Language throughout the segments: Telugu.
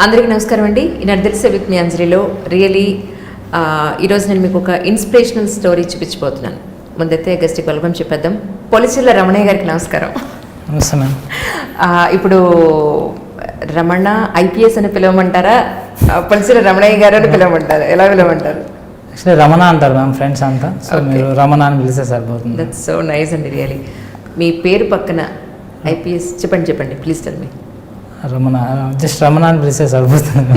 అందరికీ నమస్కారం అండి. ఈనాడు తెలిసే విత్ మీ అంజలిలో రియలీ ఈరోజు నేను మీకు ఒక ఇన్స్పిరేషనల్ స్టోరీ చూపించబోతున్నాను. ముందైతే గెస్ట్కి వెల్కమ్ చెప్పేద్దాం. పొలిసిల్ల రమణయ్య గారికి నమస్కారం. నమస్తే. ఇప్పుడు రమణ ఐపీఎస్ అని పిలవమంటారా, పొలిసిల్ల రమణయ్య గారు అని పిలవమంటారా, ఎలా పిలవమంటారు? యాక్చువల్లీ రమణ అంటారు మ్యామ్ ఫ్రెండ్స్ అంతా, సో మీరు రమణ అని పిలిస్తే సరిపోతుంది. దట్స్ సో నైస్ అండి రియలీ. మీ పేరు పక్కన ఐపీఎస్ చెప్పండి please tell me. Ramana, just Ramana అని పిలిస్తే సరిపోతుంది.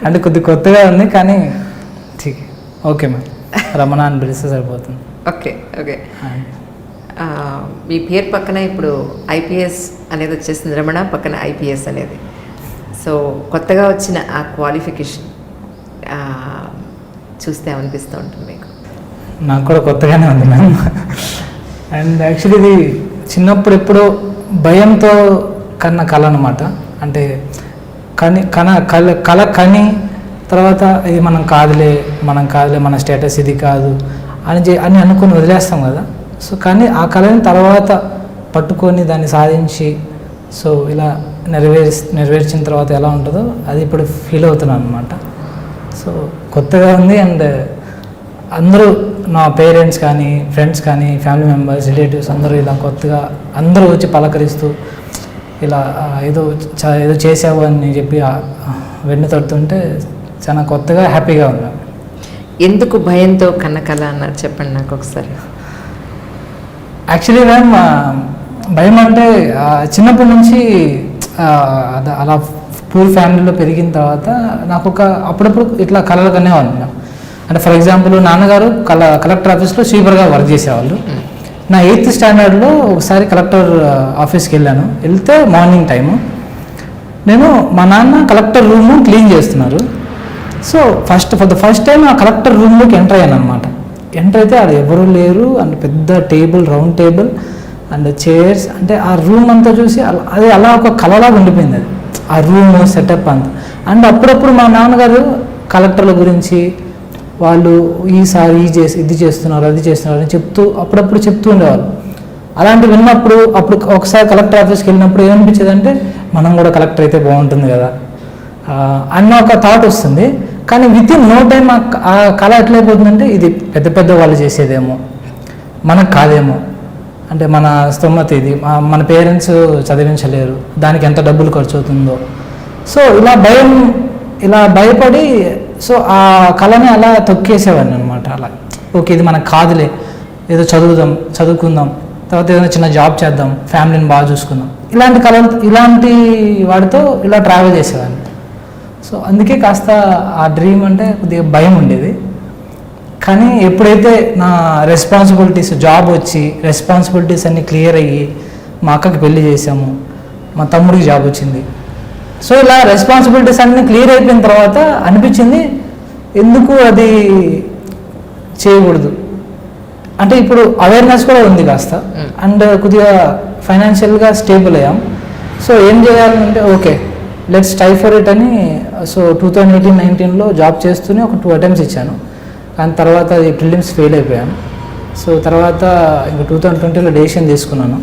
అంటే కొద్దిగా ఉంది కానీ ఓకే మ్యామ్, రమణ అని పిలిస్తే సరిపోతుంది. ఓకే. మీ పేరు పక్కన ఇప్పుడు ఐపీఎస్ అనేది వచ్చేసింది, రమణ పక్కన ఐపీఎస్ అనేది. సో కొత్తగా వచ్చిన ఆ క్వాలిఫికేషన్ చూస్తే అనిపిస్తూ ఉంటుంది మీకు? నాకు కూడా కొత్తగానే ఉంది మ్యామ్. అండ్ యాక్చువల్లీ ఇది చిన్నప్పుడు ఎప్పుడో భయంతో కన్న కళ అనమాట. అంటే కళ కని తర్వాత ఇది మనం కాదులే మన స్టేటస్ ఇది కాదు అని అనుకుని వదిలేస్తాం కదా. సో కానీ ఆ కళని తర్వాత పట్టుకొని దాన్ని సాధించి సో ఇలా నెరవేర్చిన తర్వాత ఎలా ఉంటుందో అది ఇప్పుడు ఫీల్ అవుతున్నాను అనమాట. సో కొత్తగా ఉంది. అండ్ అందరూ నా పేరెంట్స్ కానీ ఫ్రెండ్స్ కానీ ఫ్యామిలీ మెంబర్స్ రిలేటివ్స్ అందరూ ఇలా కొత్తగా అందరూ వచ్చి పలకరిస్తూ ఇలా ఏదో చేసావు అని చెప్పి వెన్ను తడుతుంటే చాలా కొత్తగా హ్యాపీగా ఉన్నాను. ఎందుకు భయంతో కన్న కళ అన్నారు చెప్పండి నాకు ఒకసారి. యాక్చువల్లీ మ్యామ్ భయం అంటే చిన్నప్పటి నుంచి అలా పూర్ ఫ్యామిలీలో పెరిగిన తర్వాత నాకు అప్పుడప్పుడు ఇట్లా కళలు కనేవాళ్ళు మ్యామ్. అంటే ఫర్ ఎగ్జాంపుల్ నాన్నగారు కలెక్టర్ ఆఫీస్లో స్వీపర్గా వర్క్ చేసేవాళ్ళు. నా 8th స్టాండర్డ్లో ఒకసారి కలెక్టర్ ఆఫీస్కి వెళ్తే మార్నింగ్ టైము నేను మా నాన్న కలెక్టర్ రూమ్ క్లీన్ చేస్తున్నారు. So for the first time ఆ కలెక్టర్ రూమ్లోకి ఎంటర్ అయ్యాను అనమాట. ఎంటర్ అయితే ఆడ ఎవరు లేరు అండ్ పెద్ద table, round table and chairs. అంటే ఆ రూమ్ అంతా చూసి అది అలా ఒక కళలాగా ఉండిపోయింది అది, ఆ రూమ్ సెటప్ అంతా. అండ్ అప్పుడప్పుడు మా నాన్నగారు కలెక్టర్ల గురించి వాళ్ళు ఈసారి ఇది చేస్తున్నారు అది చేస్తున్నారు అని అప్పుడప్పుడు చెప్తూ ఉండేవాళ్ళు. అలాంటివి విన్నప్పుడు అప్పుడు ఒకసారి కలెక్టర్ ఆఫీస్కి వెళ్ళినప్పుడు ఏమనిపించేది అంటే మనం కూడా కలెక్టర్ అయితే బాగుంటుంది కదా అన్న ఒక థాట్ వస్తుంది. కానీ విత్ ఇన్ నో టైం ఆ కళ ఎట్లయిపోతుందంటే ఇది పెద్ద వాళ్ళు చేసేదేమో, మనకు కాదేమో, అంటే మన స్తోమత ఇది, మన పేరెంట్స్ చదివించలేరు, దానికి ఎంత డబ్బులు ఖర్చు అవుతుందో. సో ఇలా భయపడి సో ఆ కళని అలా తొక్కేసేవాడిని అనమాట. అలా ఓకే ఇది మనకు కాదులే, ఏదో చదువుకుందాం, తర్వాత ఏదైనా చిన్న జాబ్ చేద్దాం, ఫ్యామిలీని బాగా చూసుకుందాం, ఇలాంటి వాడితో ఇలా ట్రావెల్ చేసేవాడిని. సో అందుకే కాస్త ఆ డ్రీమ్ అంటే కొద్దిగా భయం ఉండేది. కానీ ఎప్పుడైతే నా రెస్పాన్సిబిలిటీస్ జాబ్ వచ్చి రెస్పాన్సిబిలిటీస్ అన్నీ క్లియర్ అయ్యి మా అక్కకి పెళ్లి చేసాము, మా తమ్ముడికి జాబ్ వచ్చింది. సో ఇలా రెస్పాన్సిబిలిటీస్ అన్నీ క్లియర్ అయిపోయిన తర్వాత అనిపించింది ఎందుకు అది చేయకూడదు. అంటే ఇప్పుడు అవేర్నెస్ కూడా ఉంది కాస్త, అండ్ కొద్దిగా ఫైనాన్షియల్గా స్టేబుల్ అయ్యాం. సో ఏం చేయాలంటే okay let's try for it అని. సో 2018-19లో జాబ్ చేస్తూనే ఒక 2 attempts ఇచ్చాను. కానీ తర్వాత అది ప్రిలిమ్స్ ఫెయిల్ అయిపోయాను. సో తర్వాత ఇంకా 2020లో డెసిషన్ తీసుకున్నాను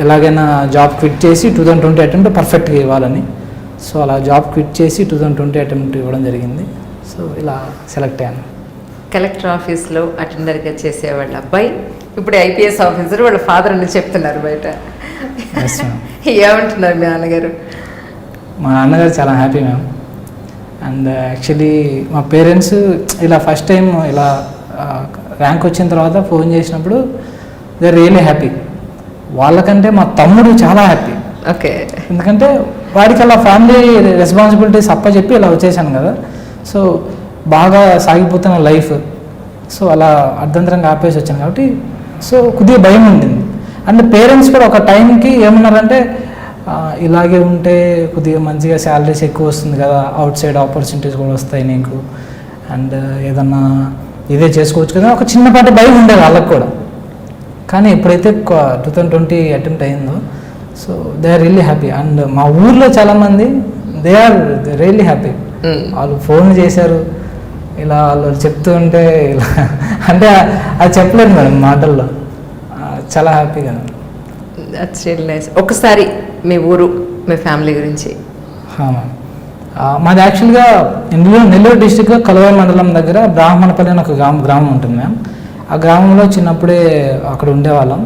ఎలాగైనా జాబ్ క్విట్ చేసి 2020 అటెంప్ట్ పర్ఫెక్ట్గా ఇవ్వాలని. సో అలా జాబ్ క్విట్ చేసి 2020 అటెంప్ట్ ఇవ్వడం జరిగింది. సో ఇలా సెలెక్ట్ అయ్యాను. కలెక్టర్ ఆఫీస్లో అటెండర్గా చేసేవాళ్ళ అబ్బాయి ఇప్పుడు ఐపీఎస్ ఆఫీసర్, వాళ్ళ ఫాదర్ అని చెప్తున్నారు బయట. ఏమంటున్నారు మీ నాన్నగారు? మా నాన్నగారు చాలా హ్యాపీ మ్యామ్. అండ్ యాక్చువల్లీ మా పేరెంట్స్ ఇలా ఫస్ట్ టైం ఇలా ర్యాంక్ వచ్చిన తర్వాత ఫోన్ చేసినప్పుడు దే ఆర్ రియల్లీ హ్యాపీ. వాళ్ళకంటే మా తమ్ముడు చాలా హ్యాపీ. ఓకే. ఎందుకంటే వాడికి అలా ఫ్యామిలీ రెస్పాన్సిబిలిటీస్ చెప్పి ఇలా వచ్చేసాను కదా. సో బాగా సాగిపోతున్న లైఫ్, సో అలా అర్ధంతరంగా ఆపేసి వచ్చాను కాబట్టి సో కొద్దిగా భయం ఉండింది. అండ్ పేరెంట్స్ కూడా ఒక టైంకి ఏమన్నారంటే ఇలాగే ఉంటే కొద్దిగా మంచిగా శాలరీస్ ఎక్కువ వస్తుంది కదా, అవుట్ సైడ్ ఆపర్చునిటీస్ కూడా వస్తాయి నీకు, అండ్ ఏదన్నా ఇదే చేసుకోవచ్చు కదా, ఒక చిన్నపాటి భయం ఉండేది వాళ్ళకి కూడా. కానీ ఎప్పుడైతే 2020 అటెంప్ట్ అయిందో so they are really happy. And మా ఊర్లో చాలామంది దే ఆర్ రియల్లీ హ్యాపీ. వాళ్ళు ఫోన్ చేశారు ఇలా వాళ్ళు చెప్తూ ఉంటే ఇలా అంటే అది చెప్పలేదు మేడం మాటల్లో, చాలా హ్యాపీగా. That's really nice. ఒకసారి మీ ఊరు, మీ ఫ్యామిలీ గురించి. మాది యాక్చువల్గా నెల్లూరు డిస్టిక్లో కలువాయి మండలం దగ్గర బ్రాహ్మణపల్లి అని ఒక గ్రామం ఉంటుంది మ్యామ్. ఆ గ్రామంలో చిన్నప్పుడే అక్కడ ఉండేవాళ్ళం.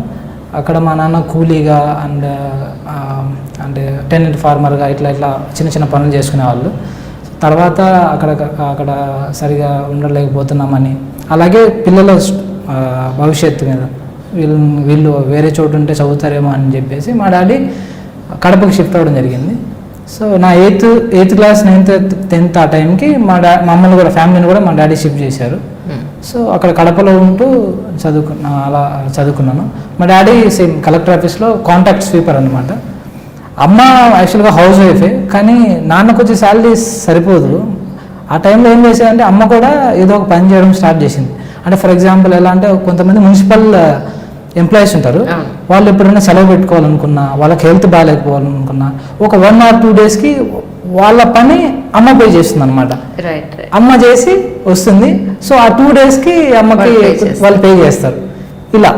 అక్కడ మా నాన్న కూలీగా అండ్ అంటే టెనెంట్ ఫార్మర్గా ఇట్లా చిన్న చిన్న పనులు చేసుకునేవాళ్ళు. తర్వాత అక్కడ సరిగా ఉండలేకపోతున్నామని, అలాగే పిల్లల భవిష్యత్తు మీద వీళ్ళు వేరే చోటు ఉంటే చదువుతారేమో అని చెప్పేసి మా డాడీ కడపకి షిఫ్ట్ అవ్వడం జరిగింది. సో నా ఎయిత్ క్లాస్ 9th 10th ఆ టైంకి మమ్మల్ని కూడా ఫ్యామిలీని కూడా మా డాడీ షిఫ్ట్ చేశారు. సో అక్కడ కడపలో ఉంటూ అలా చదువుకున్నాను. మా డాడీ సేమ్ కలెక్టర్ ఆఫీస్లో కాంటాక్ట్ స్వీపర్ అనమాట. అమ్మ యాక్చువల్గా హౌస్ వైఫే, కానీ నాన్నకు వచ్చే శాలరీ సరిపోదు. ఆ టైంలో ఏం చేసేదంటే అమ్మ కూడా ఏదో ఒక పని చేయడం స్టార్ట్ చేసింది. అంటే ఫర్ ఎగ్జాంపుల్ ఎలా అంటే కొంతమంది మున్సిపల్ ఎంప్లాయీస్ ఉంటారు, వాళ్ళు ఎప్పుడైనా సెలవు పెట్టుకోవాలనుకున్నా, వాళ్ళకి హెల్త్ బాగాలేకపోవాలనుకున్నా ఒక 1 or 2 daysకి వాళ్ళ పని అమ్మ పే చేస్తుంది అనమాట. అమ్మ చేసి వస్తుంది. సో ఆ 2 daysకి అమ్మకి వాళ్ళు పే చేస్తారు. ఇలా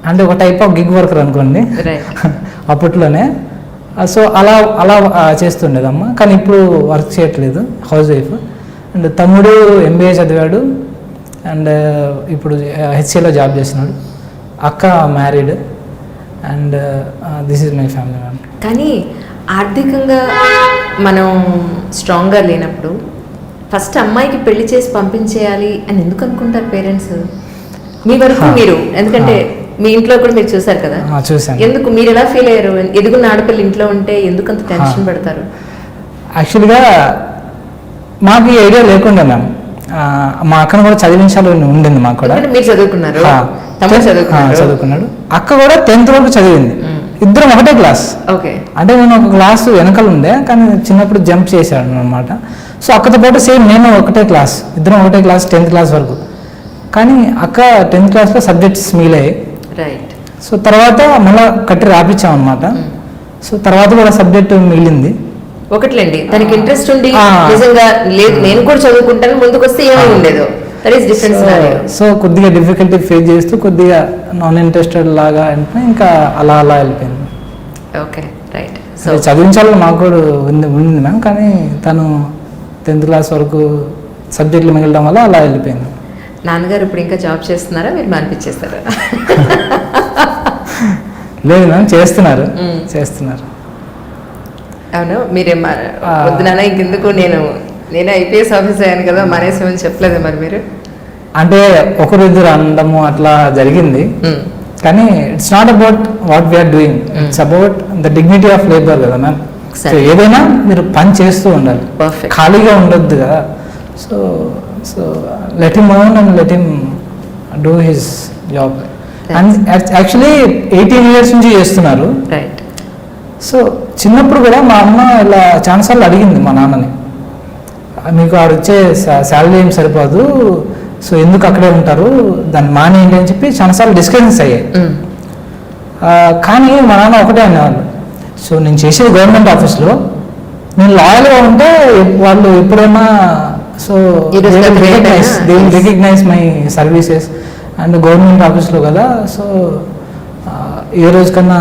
అంటే ఒక టైప్ ఆఫ్ గిగ్ వర్కర్ అనుకోండి అప్పట్లోనే. సో అలా చేస్తుండేది అమ్మ. కానీ ఇప్పుడు వర్క్ చేయట్లేదు, హౌస్ వైఫ్. అండ్ తమ్ముడు MBA చదివాడు అండ్ ఇప్పుడు HCLలో జాబ్ చేస్తున్నాడు. అక్క married and this is my family ma'am. కానీ ఆర్థికంగా మనం స్ట్రాంగ్గా లేనప్పుడు ఫస్ట్ అమ్మాయికి పెళ్లి చేసి పంపించేయాలి అని ఎందుకు అనుకుంటారు పేరెంట్స్? మీ వరకు మీరు, ఎందుకంటే మీ ఇంట్లో కూడా మీరు చూసారు కదా, చూసాను. ఎందుకు మీరు ఎలా ఫీల్ అయ్యారు? ఎదుగున్న ఆడపిల్ల ఇంట్లో ఉంటే ఎందుకు అంత టెన్షన్ పడతారు? యాక్చువల్గా మాకు ఈ ఐడియా లేకుండా మ్యామ్. మా అక్కను కూడా చదివించాలని ఉండింది మాకు కూడా. మీరు చదువుకున్నారు, చదువుకున్నాడు. అక్క కూడా 10th వరకు చదివింది. ఇద్దరం ఒకటే క్లాస్. ఓకే. అంటే నేను ఒక క్లాస్ వెనకాల ఉండే, కానీ చిన్నప్పుడు జంప్ చేశాను అనమాట. సో అక్కతో పాటు సేమ్ నేను ఒకటే క్లాస్, ఇద్దరం ఒకటే క్లాస్ 10th క్లాస్ వరకు. కానీ అక్క 10th క్లాస్లో సబ్జెక్ట్స్ మిగిలాయి. రైట్. సో తర్వాత మళ్ళీ కట్టి రాపించాం అనమాట. సో తర్వాత కూడా సబ్జెక్ట్ మిగిలింది. ఒకట్లేండి, తనకి ఇంట్రెస్ట్ ఉండి నిజంగా లేదు నేను కూడా చదువుకుంటాను ముందుకు వస్తే ఏమై ఉండేదో. సో కొద్దిగా డిఫికల్టీ ఫేస్ చేస్తూ కొద్దిగా నాన్ ఇంట్రెస్టెడ్ లాగా అంటే ఇంకా అలా వెళ్ళిపోయింది. Okay, right. సో చదివించాలని మాకు కూడా ఉంది మ్యామ్, కానీ తను 10th క్లాస్ వరకు సబ్జెక్టులు మిగలడం వల్ల అలా వెళ్ళిపోయింది. నాన్నగారు ఇప్పుడు ఇంకా జాబ్ చేస్తున్నారా, మీరు మానిపించేస్తారా? లేదు మ్యామ్, చేస్తున్నారు. అవును, మీరేం వద్దు నాన్న ఇంకెందుకు, నేను IPS ఆఫీసర్ అయ్యాను కదా మానేసేమని చెప్పలేదు మరి మీరు? అంటే ఒకరిద్దరు అనడము అట్లా జరిగింది, కానీ it's not about what we are doing, it's about the dignity of labour కదా మ్యామ్. సో ఏదైనా మీరు పని చేస్తూ ఉండాలి, ఖాళీగా ఉండొద్దు కదా. So let him earn and let him do his job. And actually 18 years నుంచి చేస్తున్నారు. రైట్. సో చిన్నప్పుడు కూడా మా అమ్మ ఇలా చాలాసార్లు అడిగింది మా నాన్నని, మీకు ఆవిడ వచ్చే శాలరీ ఏం సరిపోదు, సో ఎందుకు అక్కడే ఉంటారు, దాన్ని మానేయండి అని చెప్పి చాలాసార్లు డిస్కషన్స్ అయ్యాయి. కానీ మా నాన్న ఒకటే అనేవాళ్ళు, సో నేను చేసేది గవర్నమెంట్ ఆఫీస్లో, నేను లాయల్గా ఉంటే వాళ్ళు ఎప్పుడైనా so they will recognise my services and government ఆఫీస్లో కదా, సో ఏ రోజు కన్నా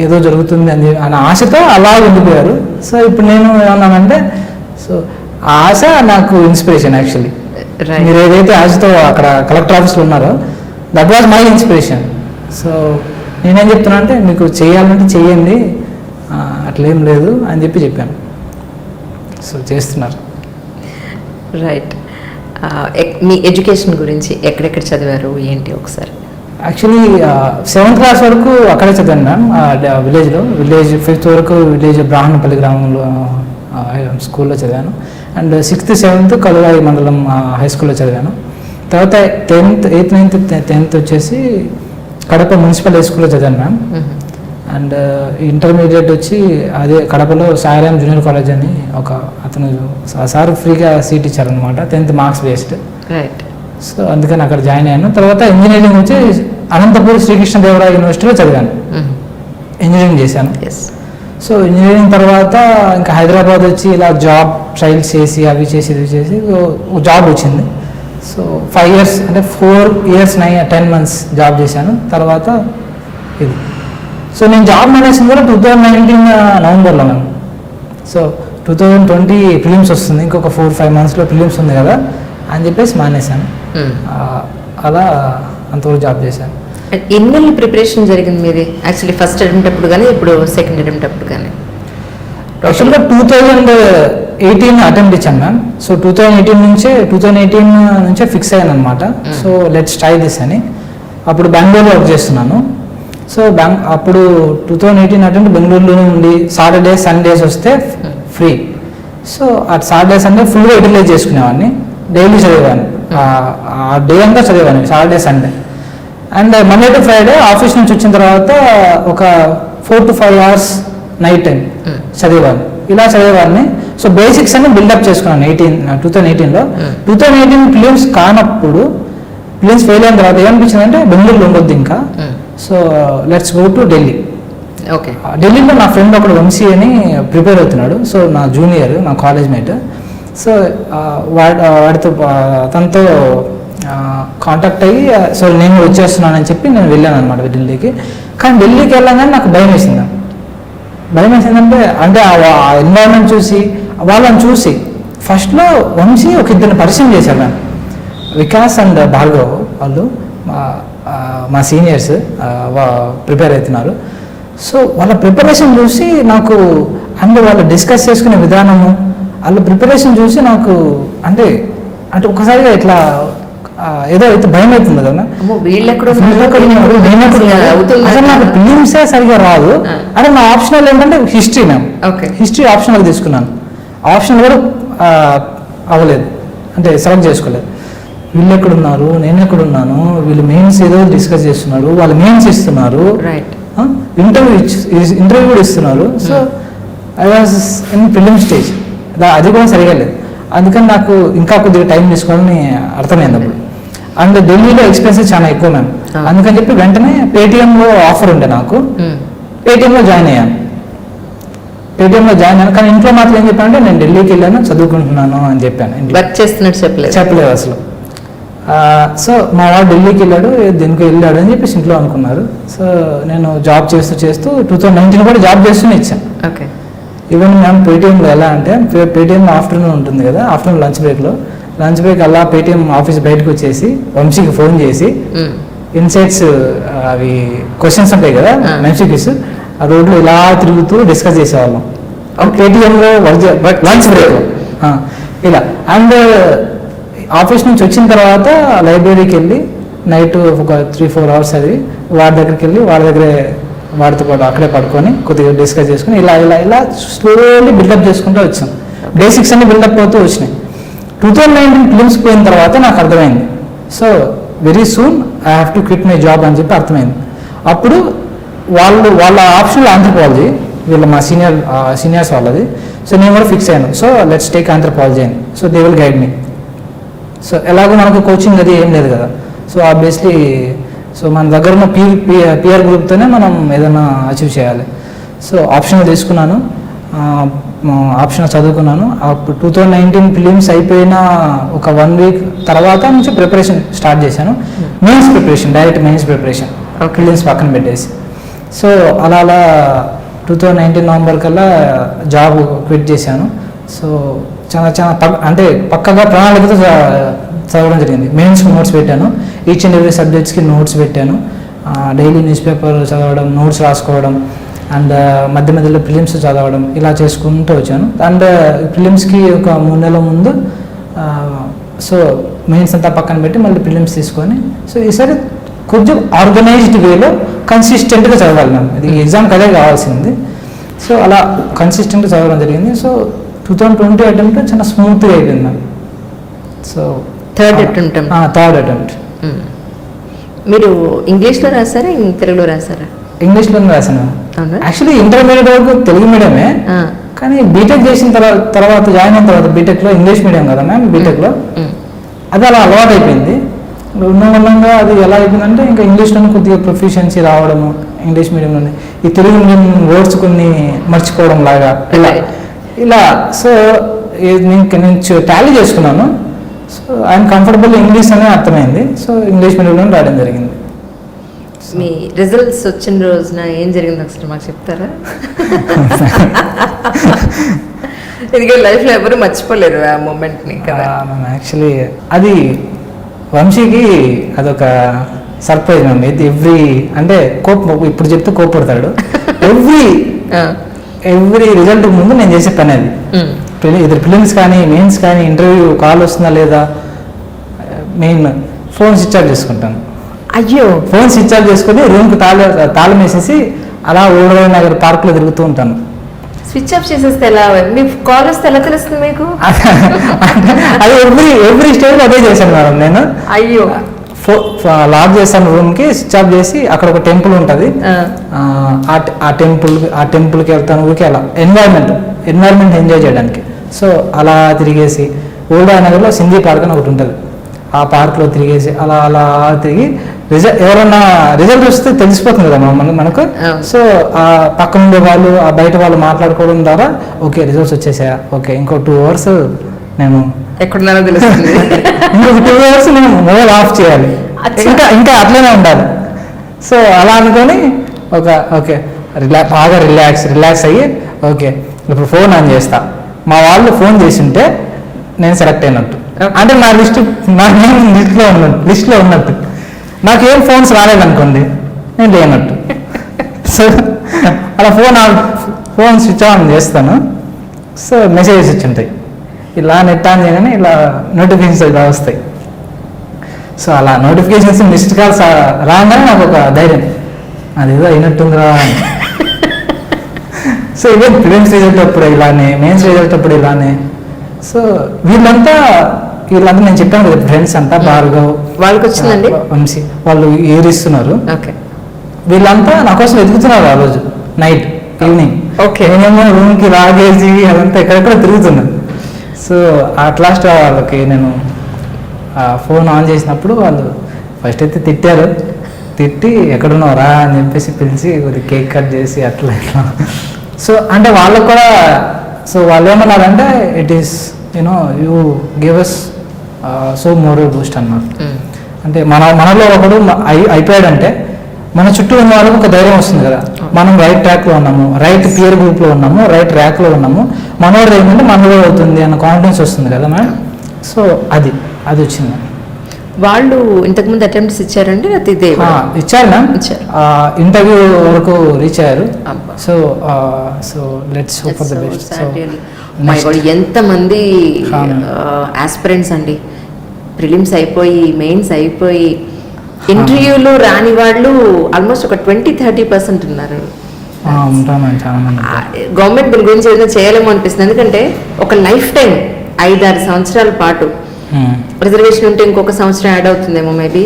ఏదో జరుగుతుంది అని ఆశతో అలా ఉండిపోయారు. సో ఇప్పుడు నేను ఏమన్నానంటే, సో ఆ ఆశ నాకు ఇన్స్పిరేషన్. యాక్చువల్లీ మీరు ఏదైతే ఆశతో అక్కడ కలెక్టర్ ఆఫీస్లో ఉన్నారో that was my inspiration. So నేనేం చెప్తున్నా అంటే, మీకు చేయాలంటే చెయ్యండి, అట్లేం లేదు అని చెప్పాను. సో చేస్తున్నారు. రైట్. మీ ఎడ్యుకేషన్ గురించి ఎక్కడెక్కడ చదివారు ఏంటి ఒకసారి? యాక్చువల్లీ 7th క్లాస్ వరకు అక్కడే చదివాను మ్యామ్, విలేజ్ 5th వరకు విలేజ్ బ్రాహ్మణపల్లి గ్రామంలో స్కూల్లో చదివాను. అండ్ 6th 7th కలువాయి మండలం హై స్కూల్లో చదివాను. తర్వాత 8th 9th 10th వచ్చేసి కడప మున్సిపల్ హై స్కూల్లో చదివాను మ్యామ్. అండ్ ఇంటర్మీడియట్ వచ్చి అదే కడపలో సాయిరామ్ జూనియర్ కాలేజ్ అని ఒక అతను సార్ ఫ్రీగా సీట్ ఇచ్చారనమాట, 10th marks based. Right. So అందుకని అక్కడ జాయిన్ అయ్యాను. తర్వాత ఇంజనీరింగ్ వచ్చి అనంతపూర్ శ్రీకృష్ణదేవరాయ యూనివర్సిటీలో చదివాను, ఇంజనీరింగ్ చేశాను. సో ఇంజనీరింగ్ తర్వాత ఇంకా హైదరాబాద్ వచ్చి ఇలా జాబ్ ట్రయల్స్ చేసి అవి చేసి ఇవి చేసి జాబ్ వచ్చింది. సో 5 years అంటే 4 years 10 months జాబ్ చేశాను. తర్వాత ఇది సో నేను జాబ్ మానేసింది కూడా 2019 నవంబర్లో మ్యామ్. సో 2020 ఫిలిమ్స్ వస్తుంది, ఇంకొక 4-5 మంత్స్లో ఫిలిమ్స్ ఉంది కదా అని చెప్పేసి మానేశాను. అలా అంతవరకు జాబ్ చేశాను. ఎన్ని నెలలు ప్రిపరేషన్ జరిగింది మీది యాక్చువల్లీ ఫస్ట్ అటెంప్ట్ అప్పుడు కానీ ఇప్పుడు సెకండ్ అటెంప్ట్ అప్పుడు కానీ? యాక్చువల్గా 2018 అటెంప్ట్ ఇచ్చాను మ్యామ్. సో 2018 నుంచే ఫిక్స్ అయ్యాను అనమాట. సో లెట్స్ ట్రై దిస్ అని. అప్పుడు బెంగళూరులో వర్క్ చేస్తున్నాను. సో అప్పుడు 2018 అటెంప్ట్ బెంగళూరులోనే ఉండి సాటర్డే సండేస్ వస్తే ఫ్రీ. సో అటు సాటర్డే సండే ఫుల్గా యూటిలైజ్ చేసుకునేవాడిని. డైలీ చదివేవాడిని, ఆ డే అంతా చదివేవాడిని Saturday Sunday. And Monday to Friday office నుంచి వచ్చిన తర్వాత ఒక 4 to 5 hours నైట్ టైం చదివేవాడిని. ఇలా చదివేవాడిని. సో బేసిక్స్ అన్ని బిల్డప్ చేసుకున్నాను 2018లో. 2018 ఫిలిమ్స్ కానప్పుడు ఫిలిమ్స్ ఫెయిల్ అయిన తర్వాత ఏమనిపించింది అంటే బెంగళూరులో ఉండొద్దు ఇంకా. So let's go to Delhi. Okay. ఢిల్లీలో నా ఫ్రెండ్ ఒకడు వంశీ అని ప్రిపేర్ అవుతున్నాడు. సో నా జూనియర్, నా కాలేజ్ మేట్. సో వాడితో తనతో కాంటాక్ట్ అయ్యి సో నేను వచ్చేస్తున్నానని చెప్పి నేను వెళ్ళాను అనమాట ఢిల్లీకి. కానీ ఢిల్లీకి వెళ్ళగానే నాకు భయం వేసింది. భయం వేసిందంటే ఆ ఎన్వైరన్మెంట్ చూసి వాళ్ళని చూసి ఫస్ట్లో వంశీ ఒక ఇద్దరిని పరిచయం చేశాను నేను. వికాస్ అండ్ భార్గవ్ వాళ్ళు మా సీనియర్స్ ప్రిపేర్ అవుతున్నారు. సో వాళ్ళ ప్రిపరేషన్ చూసి నాకు వాళ్ళు డిస్కస్ చేసుకునే విధానము, వాళ్ళ ప్రిపరేషన్ చూసి నాకు అంటే ఒకసారిగా ఇట్లా ఏదో అయితే భయం అవుతుంది కదా. అసలు నాకు ఫిలిమ్సే సరిగా రాదు. అంటే నా ఆప్షనల్ ఏంటంటే హిస్టరీ. నేను హిస్టరీ ఆప్షనల్ తీసుకున్నాను. ఆప్షనల్ కూడా అవ్వలేదు, అంటే సెలెక్ట్ చేసుకోలేదు. వీళ్ళు ఎక్కడున్నారు, నేను ఎక్కడున్నాను, వీళ్ళు మెయిన్స్ ఏదో డిస్కస్ చేస్తున్నారు, వాళ్ళు మెయిన్స్ ఇస్తున్నారు, ఇంటర్వ్యూ కూడా ఇస్తున్నారు. So I was in film stage. అది కూడా సరిగా లేదు. అందుకని నాకు ఇంకా కొద్దిగా టైం తీసుకోవాలని అర్థమైంది అప్పుడు. అండ్ ఢిల్లీలో ఎక్స్పెన్సెస్ చాలా ఎక్కువ మ్యామ్. అందుకని చెప్పి వెంటనే పేటిఎంలో ఆఫర్ ఉండే నాకు. పేటిఎంలో జాయిన్ అయ్యాను. కానీ ఇంట్లో మాత్రం ఏం చెప్పానంటే నేను ఢిల్లీకి వెళ్ళాను, చదువుకుంటున్నాను అని చెప్పాను. వర్క్ చేస్తున్నట్టు చెప్పలేదు అసలు. సో మా వాడు ఢిల్లీకి వెళ్ళాడు, దీనికి వెళ్ళాడు అని చెప్పేసి ఇంట్లో అనుకున్నారు. సో నేను జాబ్ చేస్తూ 2019 కూడా జాబ్ చేస్తూనే ఇచ్చాను. ఈవెన్ మ్యామ్ పేటిఎంలో ఎలా అంటే పేటిఎం ఆఫ్టర్నూన్ ఉంటుంది కదా, ఆఫ్టర్నూన్ లంచ్ బ్రేక్ అలా పేటిఎం ఆఫీస్ బయటకు వచ్చేసి వంశీకి ఫోన్ చేసి ఇన్సైట్స్ అవి క్వశ్చన్స్ ఉంటాయి కదా ఎంసీక్యూస్, ఆ రోడ్లో ఇలా తిరుగుతూ డిస్కస్ చేసేవాళ్ళం పేటిఎంలో లంచ్ బ్రేక్ ఇలా. అండ్ ఆఫీస్ నుంచి వచ్చిన తర్వాత లైబ్రరీకి వెళ్ళి నైట్ ఒక 3-4 hours అది వాడి దగ్గరికి వెళ్ళి వాడితో పాటు అక్కడే పడుకొని కొద్దిగా డిస్కస్ చేసుకుని ఇలా స్లోలీ బిల్డప్ చేసుకుంటూ వచ్చాం. బేసిక్స్ అన్ని బిల్డప్ అవుతూ వచ్చినాయి. 2019 ఫిలిమ్స్ పోయిన తర్వాత నాకు అర్థమైంది. So very soon I have to quit my job అని చెప్పి అర్థమైంది. అప్పుడు వాళ్ళ ఆప్షనల్ ఆంథ్రపాలజీ, వీళ్ళ మా సీనియర్స్ వాళ్ళది. సో నేను కూడా ఫిక్స్ అయ్యాను. సో లెట్స్ టేక్ ఆంథ్రపాలజీ అని. So they will guide me. So ఎలాగో మనకు కోచింగ్ అది ఏం లేదు కదా. సో ఆబ్వియస్లీ సో మన దగ్గర ఉన్న పియర్ గ్రూప్తోనే మనం ఏదైనా అచీవ్ చేయాలి. సో ఆప్షనల్ తీసుకున్నాను, ఆప్షనల్ చదువుకున్నాను. అప్పుడు 2019 ఫిలిమ్స్ అయిపోయిన ఒక 1 week తర్వాత నుంచి ప్రిపరేషన్ స్టార్ట్ చేశాను. Mains preparation, direct mains preparation films పక్కన పెట్టేసి. సో అలా 2019 November కల్లా జాబ్ క్విట్ చేశాను. సో చాలా అంటే పక్కగా ప్రణాళికతో చదవడం జరిగింది. మెయిన్స్కి నోట్స్ పెట్టాను, ఈచ్ అండ్ ఎవ్రీ సబ్జెక్ట్స్కి నోట్స్ పెట్టాను. డైలీ న్యూస్ పేపర్ చదవడం, నోట్స్ రాసుకోవడం, అండ్ మధ్యలో ఫిలిమ్స్ చదవడం, ఇలా చేసుకుంటూ వచ్చాను. అండ్ ఫిలిమ్స్కి ఒక 3 నెలల ముందు సో మెయిన్స్ అంతా పక్కన పెట్టి మళ్ళీ ఫిలిమ్స్ తీసుకొని సో ఈసారి కొంచెం ఆర్గనైజ్డ్ వేలో కన్సిస్టెంట్గా చదవాలి మేము. ఇది ఎగ్జామ్కి అదే కావాల్సింది. సో అలా కన్సిస్టెంట్గా చదవడం జరిగింది. సో 2020 అటెంప్ట్ చాలా స్మూత్గా అయిపోయింది మ్యామ్. So third attempt. మీరు ఇంగ్లీష్లో రాసారా తెలుగులో రాసారా? ఇంగ్లీష్లోనే రాశాను. యాక్చువల్లీ ఇంటర్మీడియట్ వరకు తెలుగు మీడియమే, కానీ బీటెక్ చేసిన తర్వాత జాయిన్ అయిన తర్వాత బీటెక్లో ఇంగ్లీష్ మీడియం కదా మ్యామ్. బీటెక్లో అది అలా అలవాటు అయిపోయింది. ఉన్నంగా అది ఎలా అయిపోయిందంటే ఇంకా ఇంగ్లీష్లోనే కొద్దిగా ప్రొఫిషియన్సీ రావడము, ఇంగ్లీష్ మీడియంలోనే ఈ తెలుగు మీడియం వర్డ్స్ కొన్ని మర్చిపోవడం లాగా ఇలా. సో నేను టాలీ చేసుకున్నాను. సో ఐఎమ్ కంఫర్టబుల్ ఇంగ్లీష్ అనే అర్థమైంది. సో ఇంగ్లీష్ మీడియంలో రాయడం జరిగింది. మీ రిజల్ట్స్ వచ్చిన రోజున ఏం జరిగింది ఒకసారి మాకు చెప్తారా? ఎందుకంటే లైఫ్లో ఎవరు మర్చిపోలేరు ఆ మూమెంట్ని కదా. మ్యామ్ యాక్చువల్లీ అది వంశీకి అదొక సర్ప్రైజ్ మ్యామ్. ఇది ఎవ్రీ అంటే ఇప్పుడు చెప్తే కోపడతాడు. ఎవ్రీ రిజల్ట్ ముందు నేను చేసే పని అది. ఇద్దరు ఫిలిమ్స్ కానీ మెయిన్స్ కానీ ఇంటర్వ్యూ కాల్ వస్తుందా లేదా, మెయిన్ ఫోన్ స్విచ్ ఆఫ్ చేసుకుంటాను. అయ్యో, ఫోన్ స్విచ్ ఆఫ్ చేసుకుని రూమ్కి తాళం వేసేసి అలా ఓడరావు నగర్ పార్క్లో తిరుగుతూ ఉంటాను. స్విచ్ ఆఫ్ చేసేస్తే ఎలా? మీ కాల్ వస్తే ఎలా తెలుస్తుంది మీకు? అది ఎవ్రీ స్టేజ్ అదే చేశాను మేడం నేను. అయ్యో, లాక్ చేస్తాను రూమ్కి, స్విచ్ ఆఫ్ చేసి అక్కడ ఒక టెంపుల్ ఉంటుంది, ఆ టెంపుల్కి వెళ్తాను. ఊరికే అలా ఎన్వైరన్మెంట్ ఎంజాయ్ చేయడానికి. సో అలా తిరిగేసి ఓల్డా నగర్లో సింధీ పార్క్ అని ఒకటి ఉంటుంది, ఆ పార్క్లో తిరిగేసి అలా అలా తిరిగి ఎవరన్నా రిజల్ట్ వస్తే తెలిసిపోతుంది కదా మనకు. సో ఆ పక్కన ఉండే వాళ్ళు, ఆ బయట వాళ్ళు మాట్లాడుకోవడం ద్వారా ఓకే రిజల్ట్స్ వచ్చేసాయా, ఓకే ఇంకో 2 hours నేను ఎక్కడున్నారో తెలుస్తుంది. ఇంకొక 2 hours నేను మొబైల్ ఆఫ్ చేయాలి, ఇంకా అట్లనే ఉండాలి. సో అలా అనుకొని ఓకే బాగా రిలాక్స్ అయ్యి ఓకే ఇప్పుడు ఫోన్ ఆన్ చేస్తా. మా వాళ్ళు ఫోన్ చేసి ఉంటే నేను సెలెక్ట్ అయినట్టు, అంటే నా లిస్ట్లో ఉన్నట్టు. నాకు ఏం ఫోన్స్ రాలేదనుకోండి నేను లేనట్టు. సో అలా ఫోన్ స్విచ్ ఆన్ చేస్తాను. సో మెసేజెస్ వచ్చి ఉంటాయి, ఇలా నెట్ ఆన్ చేయగానే ఇలా నోటిఫికేషన్స్ ఇలా వస్తాయి. సో అలా నోటిఫికేషన్స్ మిస్డ్ కాల్స్ రాగానే నాకు ఒక ధైర్యం, అదేదో అయినట్టుందిరా అని. సో ఈవెన్ ఫిలిమ్స్ రిజల్ట్ అప్పుడు ఇలానే, మెయిన్స్ రిజల్ట్ అప్పుడు ఇలానే. సో వీళ్ళంతా నేను చెప్పాను కదా ఫ్రెండ్స్ అంతా, భార్గవ్ వాళ్ళకి వచ్చిందండి వంశీ వాళ్ళు ఏరిస్తున్నారు. ఓకే, వీళ్ళంతా నా కోసం వెతుకుతున్నారు ఆ రోజు నైట్ ఈవినింగ్. ఓకే, నేనేమో రూమ్కి లాగేసి అదంతా ఎక్కడెక్కడ తిరుగుతున్నాను. సో అట్ లాస్ట్ వాళ్ళకి నేను ఫోన్ ఆన్ చేసినప్పుడు వాళ్ళు ఫస్ట్ అయితే తిట్టి ఎక్కడున్నావు రా అని చెప్పేసి పిలిచి కొద్దిగా కేక్ కట్ చేసి అట్లా ఇట్లా. సో అంటే వాళ్ళకు కూడా, సో వాళ్ళు ఏమన్నారంటే it is you know you give us so moral boost అన్నారు. అంటే మనలో ఒకడు అయిపోయాడంటే మన చుట్టూ ఉన్న వాళ్ళకి ఒక ధైర్యం వస్తుంది కదా, మనం రైట్ ట్రాక్లో ఉన్నాము, రైట్ పియర్ గ్రూప్లో ఉన్నాము, రైట్ ర్యాక్లో ఉన్నాము, మనోడు ఏంటంటే మనలో అవుతుంది అన్న కాన్ఫిడెన్స్ వస్తుంది కదా మేడం. సో అది వచ్చింది. వాళ్ళు ఇంతకుముందు అటెంప్ట్స్ ఇచ్చారండి, ఇదే ఇచ్చారు మ్యామ్, ఇంటర్వ్యూ వరకు రీచ్ అయ్యారు. So let's hope for the best. ఎంతమంది ఆస్పిరెంట్స్ అండి, ప్రిలిమ్స్ అయిపోయి మెయిన్స్ అయిపోయి ఇంటర్వ్యూలో రాని వాళ్ళు ఆల్మోస్ట్ ఒక 20-30% ఉన్నారు. గవర్నమెంట్ దీని గురించి ఏదైనా చేయాలేమో అనిపిస్తుంది. ఎందుకంటే ఒక లైఫ్ టైం 5-6 సంవత్సరాల పాటు రిజర్వేషన్ ఉంటే ఇంకొక సంవత్సరం యాడ్ అవుతుందేమో మేబీ.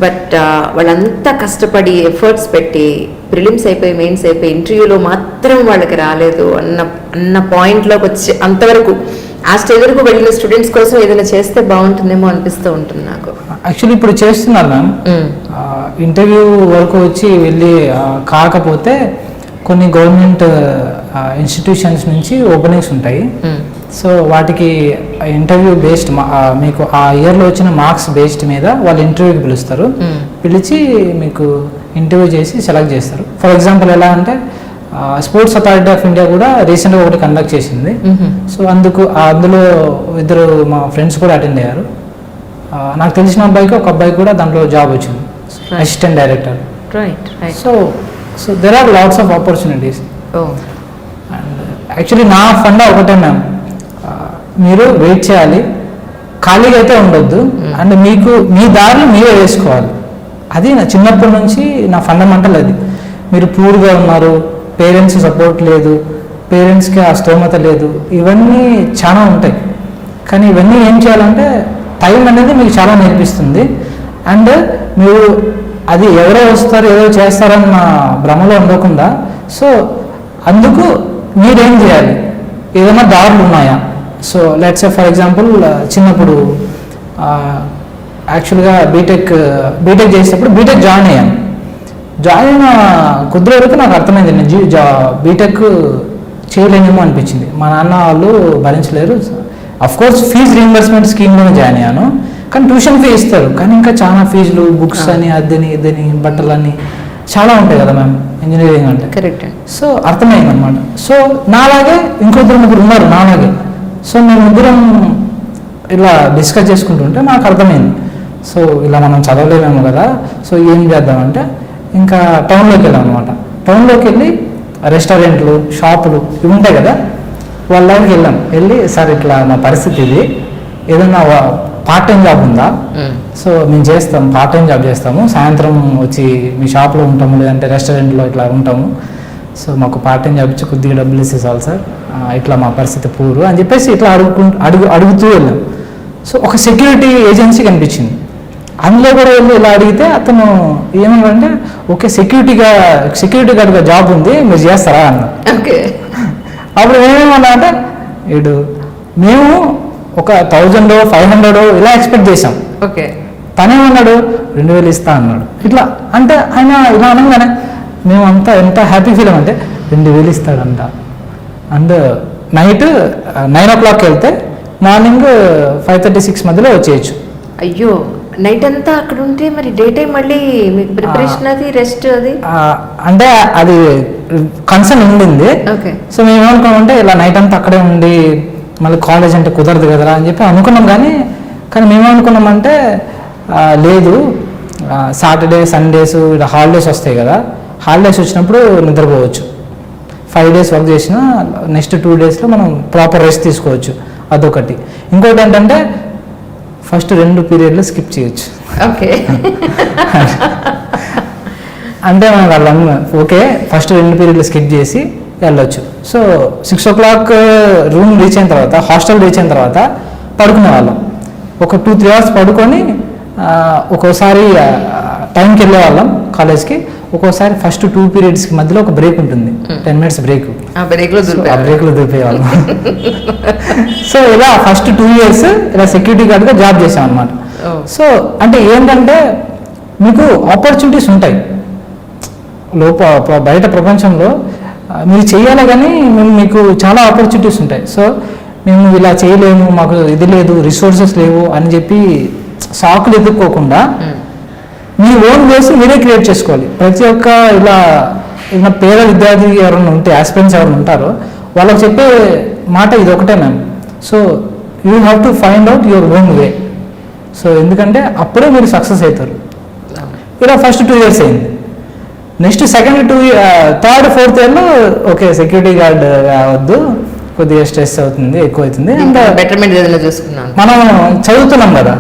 బట్ వాళ్ళంతా కష్టపడి ఎఫర్ట్స్ పెట్టి ప్రిలిమ్స్ అయిపోయి మెయిన్స్ అయిపోయి ఇంటర్వ్యూలో మాత్రం వాళ్ళకి రాలేదు అన్న పాయింట్లోకి వచ్చి అంతవరకు ఆ స్టేజ్ వరకు వెళ్ళిన స్టూడెంట్స్ కోసం ఏదైనా చేస్తే బాగుంటుందేమో అనిపిస్తూ ఉంటుంది నాకు. యాక్చువల్లీ ఇప్పుడు చేస్తున్నారు మ్యామ్, ఇంటర్వ్యూ వరకు వచ్చి వెళ్ళి కాకపోతే కొన్ని గవర్నమెంట్ ఇన్స్టిట్యూషన్స్ నుంచి ఓపెనింగ్స్ ఉంటాయి. సో వాటికి ఇంటర్వ్యూ బేస్డ్ మీకు ఆ ఇయర్లో వచ్చిన మార్క్స్ బేస్డ్ మీద వాళ్ళు ఇంటర్వ్యూకి పిలుస్తారు. పిలిచి మీకు ఇంటర్వ్యూ చేసి సెలెక్ట్ చేస్తారు. ఫర్ ఎగ్జాంపుల్ ఎలా అంటే స్పోర్ట్స్ అథారిటీ ఆఫ్ ఇండియా కూడా రీసెంట్గా ఒకటి కండక్ట్ చేసింది. సో అందులో 2 మా ఫ్రెండ్స్ కూడా అటెండ్ అయ్యారు. నాకు తెలిసిన అబ్బాయికి ఒక అబ్బాయికి కూడా దాంట్లో జాబ్ వచ్చింది, assistant director. So there are lots of opportunities. And actually నా ఫండా ఒకటే మ్యామ్, మీరు వెయిట్ చేయాలి, ఖాళీగా అయితే ఉండొద్దు, అండ్ మీ దారిలో మీరే వేసుకోవాలి. అది నా చిన్నప్పటి నుంచి నా ఫండమెంటల్ అది. మీరు పూర్గా ఉన్నారు, పేరెంట్స్ సపోర్ట్ లేదు, పేరెంట్స్కి ఆ స్తోమత లేదు, ఇవన్నీ చాలా ఉంటాయి. కానీ ఇవన్నీ ఏం చేయాలంటే టైం అనేది మీకు చాలా నేర్పిస్తుంది. అండ్ మీరు అది ఎవరో వస్తారు ఏదో చేస్తారన్న భ్రమలో ఉండకుండా, సో అందుకు మీరేం చేయాలి, ఏదైనా దారులు ఉన్నాయా. So let's say for example చిన్నప్పుడు యాక్చువల్గా బీటెక్ చేసేటప్పుడు బీటెక్ జాయిన్ అయిన కొద్ది వరకు నాకు అర్థమైంది, నేను బీటెక్ చేయలేనేమో అనిపించింది. మా నాన్న వాళ్ళు భరించలేరు. అఫ్కోర్స్ ఫీజు రీయింబర్స్మెంట్ స్కీమ్లోనే జాయిన్ అయ్యాను, కానీ ట్యూషన్ ఫీ ఇస్తారు, కానీ ఇంకా చాలా ఫీజులు, బుక్స్ అని, అదని ఇదని, బట్టలని చాలా ఉంటాయి కదా మ్యామ్. ఇంజనీరింగ్ అంటే. కరెక్ట్. సో అర్థమైంది అనమాట. సో నాలాగే ఇంకొద్దరు ముగ్గురు ఉన్నారు నాలాగే. సో మేము ముగ్గురం ఇలా డిస్కస్ చేసుకుంటుంటే నాకు అర్థమైంది, సో ఇలా మనం చదవలేమేమో కదా, సో ఏం చేద్దామంటే ఇంకా టౌన్లోకి వెళ్ళాం అనమాట. టౌన్లోకి వెళ్ళి రెస్టారెంట్లు, షాపులు ఇవి ఉంటాయి కదా, వాళ్ళ దగ్గరికి వెళ్ళి సార్ ఇట్లా మా పరిస్థితి ఇది, ఏదన్నా పార్ట్ టైం జాబ్ ఉందా? సో మేము చేస్తాం, పార్ట్ టైం జాబ్ చేస్తాము, సాయంత్రం వచ్చి మీ షాప్లో ఉంటాము లేదంటే రెస్టారెంట్లో ఇట్లా ఉంటాము, సో మాకు పార్ట్ టైం జాబ్ ఇచ్చి కొద్దిగా డబ్బులు ఇస్తే చాలు సార్, ఇట్లా మా పరిస్థితి పూరు అని చెప్పేసి ఇట్లా అడుగుతూ వెళ్ళాం. సో ఒక సెక్యూరిటీ ఏజెన్సీ కనిపించింది, అందులో కూడా వెళ్ళి ఇలా అడిగితే అతను ఏమన్నాడంటే ఓకే సెక్యూరిటీ గార్డ్గా జాబ్ ఉంది మీరు చేస్తారా అన్న. ఓకే. అప్పుడు మేమేమన్నా అంటే వీడు మేము ఒక 1000-500 ఇలా ఎక్స్పెక్ట్ చేసాం. ఓకే. తనేమన్నాడు 2000 ఇస్తా అన్నాడు. ఇట్లా అంటే ఆయన ఇలా అనగానే మేమంతా ఎంత హ్యాపీ ఫీల్ అంటే 2000 ఇస్తాడంట. అండ్ నైట్ 9 o'clock వెళ్తే మార్నింగ్ 5:36 మధ్యలో వచ్చేయచ్చు. అయ్యో, నైట్ అంతా అక్కడ ఉంటే మరి డే టైం మళ్ళీ మీకు ప్రిపరేషన్ అది రెస్ట్ అది అంటే అది కన్సర్న్ ఉండింది. ఓకే. సో మేము ఏమనుకున్నామంటే ఇలా నైట్ అంతా అక్కడే ఉండి మళ్ళీ కాలేజ్ అంటే కుదరదు కదరా అని చెప్పి అనుకున్నాం. కానీ మేమేమనుకున్నామంటే లేదు, సాటర్డే సండేస్ ఇలా హాలిడేస్ వస్తాయి కదా, హాలిడేస్ వచ్చినప్పుడు నిద్రపోవచ్చు, 5 days వర్క్ చేసిన నెక్స్ట్ 2 daysలో మనం ప్రాపర్ రెస్ట్ తీసుకోవచ్చు, అదొకటి. ఇంకోటి ఏంటంటే ఫస్ట్ 2 periods స్కిప్ చేయొచ్చు. ఓకే. అంటే మనం వాళ్ళం ఓకే ఫస్ట్ 2 periods స్కిప్ చేసి వెళ్ళొచ్చు. సో 6 o'clock రూమ్ రీచ్ అయిన తర్వాత, హాస్టల్ రీచ్ అయిన తర్వాత పడుకునే వాళ్ళం. ఒక 2-3 hours పడుకొని ఒక్కోసారి టైంకి వెళ్ళే వాళ్ళం కాలేజ్కి. ఒక్కోసారి ఫస్ట్ 2 periods మధ్యలో ఒక బ్రేక్ ఉంటుంది, 10 minutes బ్రేక్. ఆ బ్రేక్లో దూరిపోయేవాళ్ళం. సో ఇలా ఫస్ట్ 2 years ఇలా సెక్యూరిటీ గార్డ్గా జాబ్ చేసాం అనమాట. సో అంటే ఏంటంటే మీకు ఆపర్చునిటీస్ ఉంటాయి బయట ప్రపంచంలో, మీరు చేయాలి కానీ మీకు చాలా ఆపర్చునిటీస్ ఉంటాయి. సో మేము ఇలా చేయలేము, మాకు ఇది లేదు, రిసోర్సెస్ లేవు అని చెప్పి సాకులు ఎదుర్కోకుండా మీ ఓన్ వేసి మీరే క్రియేట్ చేసుకోవాలి. ప్రతి ఒక్క ఇలా పేద విద్యార్థి ఎవరైనా ఉంటే, ఆస్పిరెంట్స్ ఎవరైనా ఉంటారో వాళ్ళకి చెప్పే మాట ఇది ఒకటే ma'am. So you have to find out your own way. So ఎందుకంటే అప్పుడే మీరు సక్సెస్ అవుతారు. ఇలా ఫస్ట్ 2 years అయింది. నెక్స్ట్ సెకండ్ 3rd 4th yearలో ఓకే సెక్యూరిటీ గార్డ్ వద్దు, కొద్దిగా స్ట్రెస్ అవుతుంది, ఎక్కువ అవుతుంది, బెటర్మెంట్ చూసుకున్నాను. మనం చదువుతున్నాం కదా,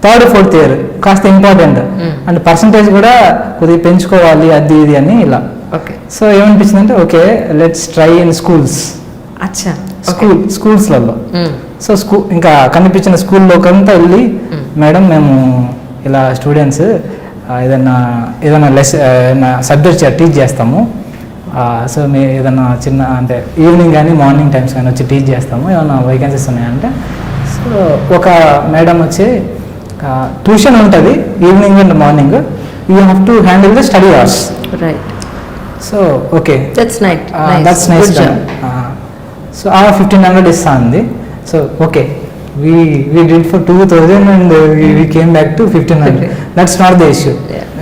3rd 4th year కాస్త ఇంపార్టెంట్ అండ్ పర్సంటేజ్ కూడా కొద్దిగా పెంచుకోవాలి అది ఇది అని ఇలా. ఓకే. సో ఏమనిపించింది అంటే okay let's try in schools. అచ్చా. స్కూల్స్లలో సో ఇంకా కనిపించిన స్కూల్లోకంతా వెళ్ళి మేడం మేము ఇలా స్టూడెంట్స్ ఏదైనా సబ్జెక్ట్ టీచ్ చేస్తాము, సో మేము ఏదైనా చిన్న అంటే ఈవినింగ్ కానీ మార్నింగ్ టైమ్స్ కానీ వచ్చి టీచ్ చేస్తాము, ఏమైనా వేకెన్సీస్ ఉన్నాయంటే. సో ఒక మేడం వచ్చి ట్యూషన్ ఉంటుంది evening and morning, you have to handle the study hours. Right. So okay that's nice. So 1500 ఇస్తా అంది. So okay we did for 2000 and we came back to 1500. That's not the issue.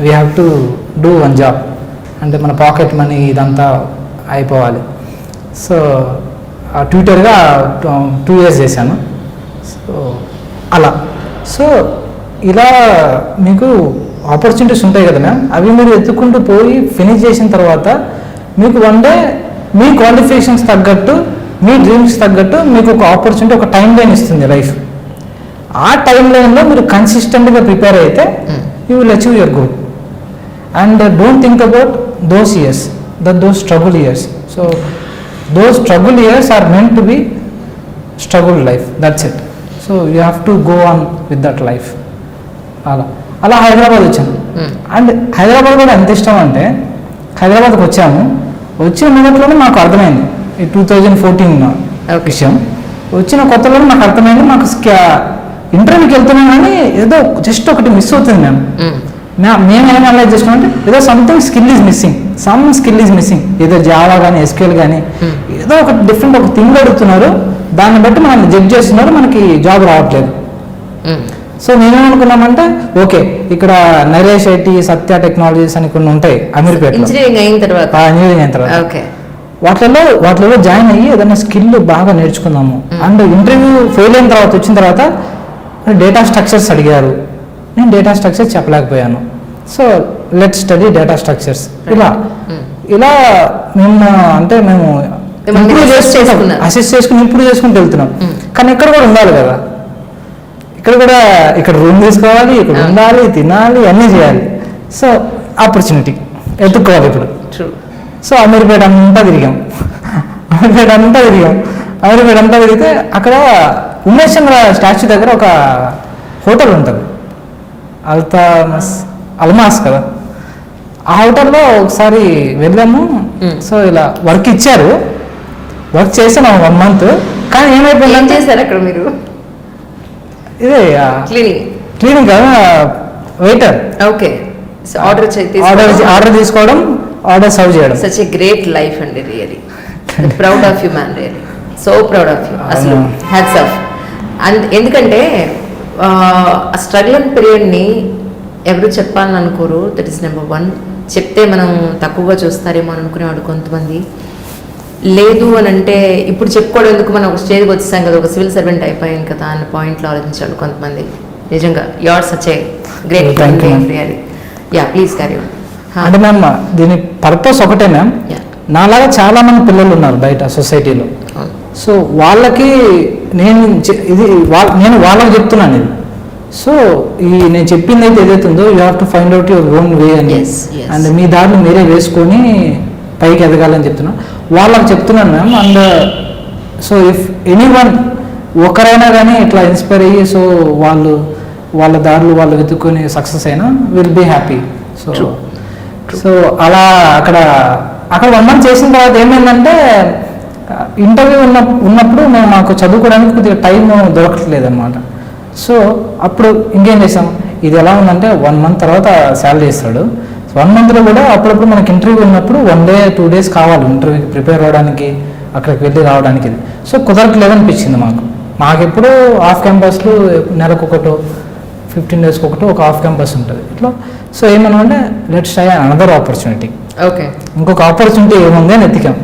We have to do one job అంటే మన పాకెట్ మనీ ఇదంతా అయిపోవాలి. సో ట్యూటర్గా 2 years చేశాను. సో అలా సో ఇలా మీకు ఆపర్చునిటీస్ ఉంటాయి కదా మ్యామ్, అవి మీరు ఎత్తుకుంటూ పోయి ఫినిష్ చేసిన తర్వాత మీకు వన్ డే మీ క్వాలిఫికేషన్స్ తగ్గట్టు, మీ డ్రీమ్స్ తగ్గట్టు మీకు ఒక ఆపర్చునిటీ, ఒక టైం లైన్ ఇస్తుంది లైఫ్. ఆ టైం లైన్లో మీరు కన్సిస్టెంట్గా ప్రిపేర్ అయితే you will achieve your goal. And don't think about those years, those struggle years. So those struggle years or meant to be struggle life, that's it. So you have to go on with that life. అలా హైదరాబాద్ వచ్చాను. అండ్ హైదరాబాద్ కూడా ఎంత ఇష్టం అంటే, హైదరాబాద్కి వచ్చాము, వచ్చిన మొదట్లోనే మాకు అర్థమైంది ఈ 2014 విషయం. వచ్చిన కొత్తలో నాకు అర్థమైంది, మాకు ఇంటర్వ్యూకి వెళ్తున్నాం కానీ ఏదో జస్ట్ ఒకటి మిస్ అవుతుంది మేము ఏం అనలైజ్ చేసినామంటే ఏదో సంథింగ్ స్కిల్ ఈజ్ మిస్సింగ్, ఏదో జావా కానీ ఎస్క్యూఎల్ కానీ ఏదో ఒక డిఫరెంట్ ఒక థింగ్ అడుగుతున్నారు, దాన్ని బట్టి మనల్ని జడ్జ్ చేస్తున్నారు, మనకి జాబ్ రావట్లేదు. సో మేమేమనుకున్నామంటే ఓకే ఇక్కడ నరేష్ ఐటీ సత్య టెక్నాలజీస్ అని కొన్ని ఉంటాయి అమీర్పేటలో ఇంజనీరింగ్ అయిన తర్వాత. ఇంజనీరింగ్ అయిన తర్వాత ఓకే. వాటిలో జాయిన్ అయ్యి ఏదైనా స్కిల్ బాగా నేర్చుకుందాము. అండ్ ఇంటర్వ్యూ ఫెయిల్ అయిన తర్వాత వచ్చిన తర్వాత డేటా స్ట్రక్చర్స్ అడిగారు. నేను డేటా స్ట్రక్చర్స్ చెప్పలేకపోయాను. So let study data structures. ఇలా మేము అసెస్ చేసుకుని ఇంప్రూవ్ చేసుకుంటూ వెళ్తున్నాం. కానీ ఇక్కడ కూడా ఉండాలి కదా, ఇక్కడ రూమ్ తీసుకోవాలి, ఇక్కడ ఉండాలి, తినాలి, అన్నీ చేయాలి. సో ఆపర్చునిటీ ఎత్తుక్కోవాలి ఇప్పుడు. సో అమీర్పేట అంతా తిరిగాం. అమీర్పేట అంతా తిరిగితే అక్కడ ఉమేష్ చంద్ర స్టాచ్యూ దగ్గర ఒక హోటల్ ఉంటుంది, అల్మాస్ కదా. ఆ హోటల్లో ఒకసారి వెళ్ళాము. సో ఇలా వర్క్ ఇచ్చారు, వర్క్ చేసాను 1 month. కానీ ఏమైపోయింది చేశారు అక్కడ మీరు? ఇదే క్లీనింగ్ కదా, వెయిటర్. ఓకే. ఆర్డర్ తీసుకోవడం, ఆర్డర్ సర్వ్ చేయడం. సచ్ ఎ గ్రేట్ లైఫ్ అండి, really proud of you man, really so proud of you అసలు. Hats off. అండ్ ఎందుకంటే ఆ స్ట్రగుల్ పీరియడ్ని ఎవరు చెప్పాలని అనుకోరు, దట్ ఈస్ నెంబర్ 1. చెప్తే మనం తక్కువగా చూస్తారేమో అని అనుకునేవాడు కొంతమంది. లేదు అని అంటే ఇప్పుడు చెప్పుకోవడం ఎందుకు, మనం ఒక స్టేజ్కి వచ్చేసాం కదా, ఒక సివిల్ సర్వెంట్ అయిపోయాం కదా అన్న పాయింట్లో ఆలోచించాడు కొంతమంది. నిజంగా you are such a great really. Yeah, please carry on. అంటే మ్యామ్ దీని పర్పస్ ఒకటే మ్యామ్, నాలాగా చాలా మంది పిల్లలు ఉన్నారు బయట సొసైటీలో. సో వాళ్ళకి నేను వాళ్ళకి చెప్తున్నాను ఇది. సో నేను చెప్పింది అయితే ఏదైతే ఉందో you have to find out your own వే అని. అండ్ మీ దారిని మీరే వేసుకొని పైకి ఎదగాలని చెప్తున్నాను, వాళ్ళకి చెప్తున్నాను ma'am. And so if anyone ఒకరైనా కానీ ఇట్లా ఇన్స్పైర్ అయ్యి సో వాళ్ళ దారులు వాళ్ళు వెతుక్కొని సక్సెస్ అయినా విల్ బీ హ్యాపీ. సో అలా అక్కడ 1 month చేసిన తర్వాత ఏమైందంటే ఇంటర్వ్యూ ఉన్నప్పుడు మాకు చదువుకోవడానికి కొద్దిగా టైం దొరకట్లేదు అనమాట. సో అప్పుడు ఇంకేం చేసాం, ఇది ఎలా ఉందంటే 1 month తర్వాత శాలరీ ఇస్తాడు. 1 monthలో కూడా అప్పుడప్పుడు మనకి ఇంటర్వ్యూ ఉన్నప్పుడు 1 day 2 days కావాలి ఇంటర్వ్యూకి ప్రిపేర్ అవ్వడానికి, అక్కడికి వెళ్ళి రావడానికి. సో కుదరట్లేదు అనిపించింది మాకెప్పుడు ఆఫ్ క్యాంపస్లు నెలకు ఒకటో 15 days ఒకటో ఒక ఆఫ్ క్యాంపస్ ఉంటుంది ఇట్లా. సో ఏమన్నా let's try another opportunity. Okay. ఇంకొక ఆపర్చునిటీ ఏముంది అని ఎత్తికాం.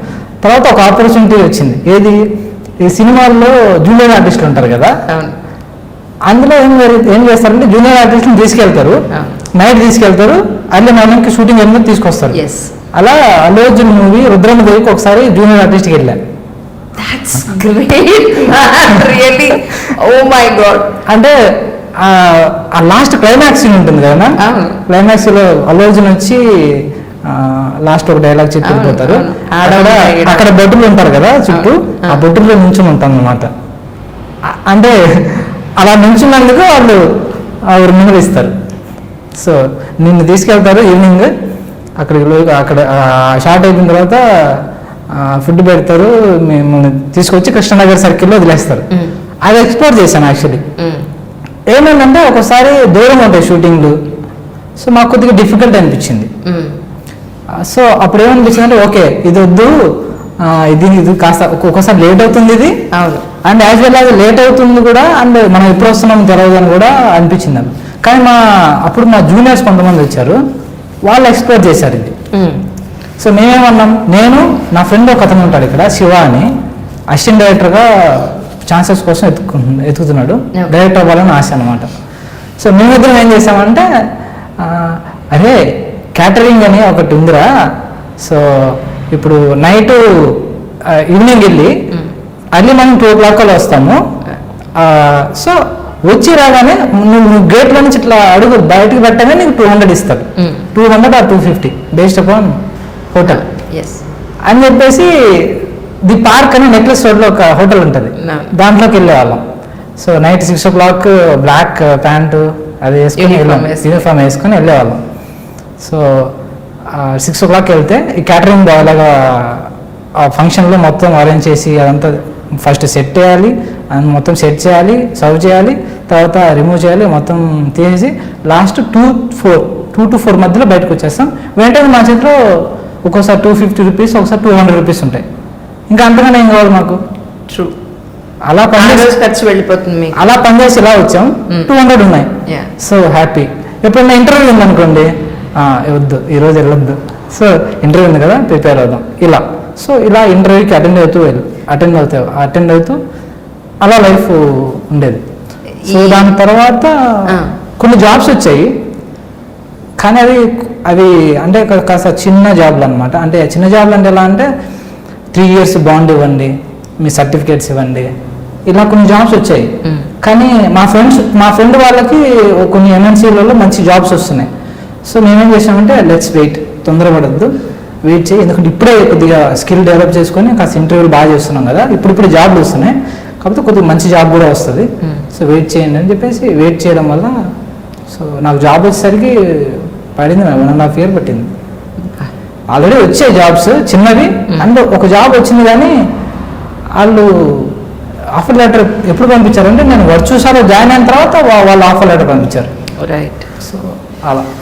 తర్వాత ఒక ఆపర్చునిటీ వచ్చింది. ఏది, ఈ సినిమాల్లో జూనియర్ ఆర్టిస్టులు ఉంటారు కదా, అందులో ఏం చేస్తారంటే జూనియర్ ఆర్టిస్ట్ని తీసుకెళ్తారు, నైట్ తీసుకెళ్తారు, అర్లీ మార్నింగ్కి షూటింగ్ వెళ్ళి తీసుకొస్తారు. అలా అల్లు అర్జున్ మూవీ రుద్రమదేవికి ఒకసారి జూనియర్ ఆర్టిస్ట్కి వెళ్ళాను. అంటే ఆ లాస్ట్ క్లైమాక్స్ సీన్ ఉంటుంది కదా, క్లైమాక్స్ లో అల్లు అర్జున్ వచ్చి లాస్ట్ ఒక డైలాగ్ చెప్పి వెళ్ళిపోతారు. అక్కడ బొట్టులు ఉంటారు కదా చుట్టూ, ఆ బొట్టుల్లో నుంచుని ఉంటాం అన్నమాట. అంటే అలా నుంచున్నందుకు వాళ్ళు రిమెంబర్ ఇస్తారు. సో నిన్ను తీసుకెళ్తారు ఈవినింగ్, అక్కడ షార్ట్ అయిపోయిన తర్వాత ఫుడ్ పెడతారు, మిమ్మల్ని తీసుకొచ్చి కృష్ణనగర్ సర్కిల్లో వదిలేస్తారు. అది ఎక్స్ప్లోర్ చేశాను యాక్చువల్లీ. ఏమైందంటే ఒకసారి దూరం ఉంటాయి షూటింగ్లు, సో మాకు కొద్దిగా డిఫికల్ట్ అనిపించింది. సో అప్పుడు ఏమనిపించింది అంటే ఓకే ఇది వద్దు, ఇది కాస్త ఒక్కొక్కసారి లేట్ అవుతుంది ఇది, and as well as late అవుతుంది కూడా, అండ్ మనం ఎప్పుడు వస్తున్నాం తెలియదు అని కూడా అనిపించింది. కానీ అప్పుడు మా జూనియర్స్ కొంతమంది వచ్చారు, వాళ్ళు ఎక్స్ప్లోర్ చేశారు ఇది. సో మేమేమన్నాం, నేను నా ఫ్రెండ్ ఒక అతను ఉంటాడు ఇక్కడ శివ అని, అసిస్టెంట్ డైరెక్టర్గా ఛాన్సెస్ కోసం ఎత్తుకుతున్నాడు, డైరెక్టర్ అవ్వాలని ఆశ అనమాట. సో మేమిద్దరం ఏం చేసామంటే, అరే క్యాటరింగ్ అని ఒకటి ఉందిరా, సో ఇప్పుడు నైట్ ఈవినింగ్ వెళ్ళి అర్లీ మార్నింగ్ 2 o'clock అలా వస్తాము. సో వచ్చి రాగానే నువ్వు గేట్లో నుంచి ఇట్లా అడుగు బయటకు పెట్టగానే నీకు 200 ఇస్తారు, 200 or 250 బేస్డ్ అపాన్ హోటల్ అని చెప్పేసి ది పార్క్ అని నెక్లెస్ రోడ్లో ఒక హోటల్ ఉంటుంది, దాంట్లోకి వెళ్ళేవాళ్ళం. So night 6 o'clock black pant అది వేసుకొని యూనిఫామ్ వేసుకొని వెళ్ళేవాళ్ళం. సో 6 o'clock వెళ్తే ఈ క్యాటరింగ్ బాగా ఆ ఫంక్షన్లో మొత్తం అరేంజ్ చేసి అదంతా ఫస్ట్ సెట్ చేయాలి, అండ్ మొత్తం సెట్ చేయాలి, సర్వ్ చేయాలి, తర్వాత రిమూవ్ చేయాలి, మొత్తం తీసేసి లాస్ట్ 2 to 4 మధ్యలో బయటకు వచ్చేస్తాం. వెంటనే మా చేతిలో ఒక్కోసారి 250 రూపీస్, ఒకసారి 200 రూపీస్ ఉంటాయి. ఇంకా అంతగానే ఏం కావాలి మాకు. అలా ఆ పనిచేసి రోజు ఖర్చు వెళ్ళిపోతుంది మీకు. అలా పనిచేసి ఇలా వచ్చాం. 200 ఉన్నాయి. Yeah. So happy. ఎప్పుడన్నా ఇంటర్వ్యూ ఉందనుకోండి, వద్దు ఈరోజు వెళ్ళొద్దు, సో ఇంటర్వ్యూ ఉంది కదా ప్రిపేర్ అవుదాం ఇలా. సో ఇలా ఇంటర్వ్యూకి అటెండ్ అవుతూ అలా లైఫ్ ఉండేది. సో దాని తర్వాత కొన్ని జాబ్స్ వచ్చాయి, కానీ అవి అంటే కాస్త చిన్న జాబ్లు అనమాట. అంటే చిన్న జాబ్లు అంటే ఎలా అంటే 3 years బాండ్ ఇవ్వండి, మీ సర్టిఫికేట్స్ ఇవ్వండి, ఇలా కొన్ని జాబ్స్ వచ్చాయి. కానీ మా ఫ్రెండ్ వాళ్ళకి కొన్ని ఎంఎన్సీలలో మంచి జాబ్స్ వస్తున్నాయి. సో మేమేం చేసామంటే లెట్స్ వెయిట్, తొందరపడద్దు, వెయిట్ చేయి, ఎందుకంటే ఇప్పుడే కొద్దిగా స్కిల్ డెవలప్ చేసుకొని కాస్త ఇంటర్వ్యూలు బాగా చేస్తున్నాం కదా, ఇప్పుడు జాబ్లు వస్తున్నాయి, కాకపోతే కొద్దిగా మంచి జాబ్ కూడా వస్తుంది, సో వెయిట్ చేయండి అని చెప్పేసి వెయిట్ చేయడం వల్ల సో నాకు జాబ్ వచ్చేసరికి పడింది 1.5 year పట్టింది. ఆల్రెడీ వచ్చాయి జాబ్స్ చిన్నవి, అండ్ ఒక జాబ్ వచ్చింది కానీ వాళ్ళు ఆఫర్ లెటర్ ఎప్పుడు పంపించారంటే నేను వర్చుసాలో జాయిన్ అయిన తర్వాత వాళ్ళు ఆఫర్ లెటర్ పంపించారు. రైట్. సో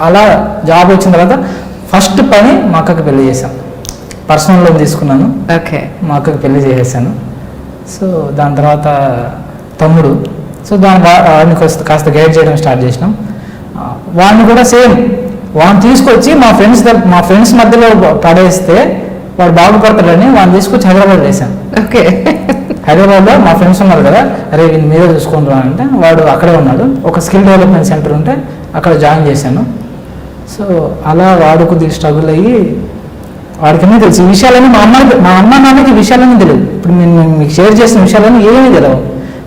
అలా జాబ్ వచ్చిన తర్వాత ఫస్ట్ పని మా అక్కకి పెళ్లి చేశాను. పర్సనల్ లోన్ తీసుకున్నాను, ఓకే, మా అక్కకి పెళ్లి చేసేసాను. సో దాని తర్వాత తమ్ముడు, సో వాడిని కాస్త గైడ్ చేయడం స్టార్ట్ చేసినాం. వాడిని కూడా సేమ్ వాడిని తీసుకొచ్చి మా ఫ్రెండ్స్ మధ్యలో పడేస్తే వాడు బాగుపడతాడని వాడిని తీసుకొచ్చి హైదరాబాద్ వేసాను. ఓకే. హైదరాబాద్లో మా ఫ్రెండ్స్ ఉన్నారు కదా, అరే వీళ్ళు మీరే చూసుకుంటారు అంటే వాడు అక్కడే ఉన్నాడు. ఒక స్కిల్ డెవలప్మెంట్ సెంటర్ ఉంటే అక్కడ జాయిన్ చేశాను. సో అలా వాడు కొద్దిగా స్ట్రగుల్ అయ్యి వాడికనే తెలుసు ఈ విషయాలన్నీ. మా అమ్మ నాన్నకి ఈ విషయాలన్నీ తెలియదు. ఇప్పుడు నేను మీకు షేర్ చేసిన విషయాలన్నీ ఏమీ తెలియవు.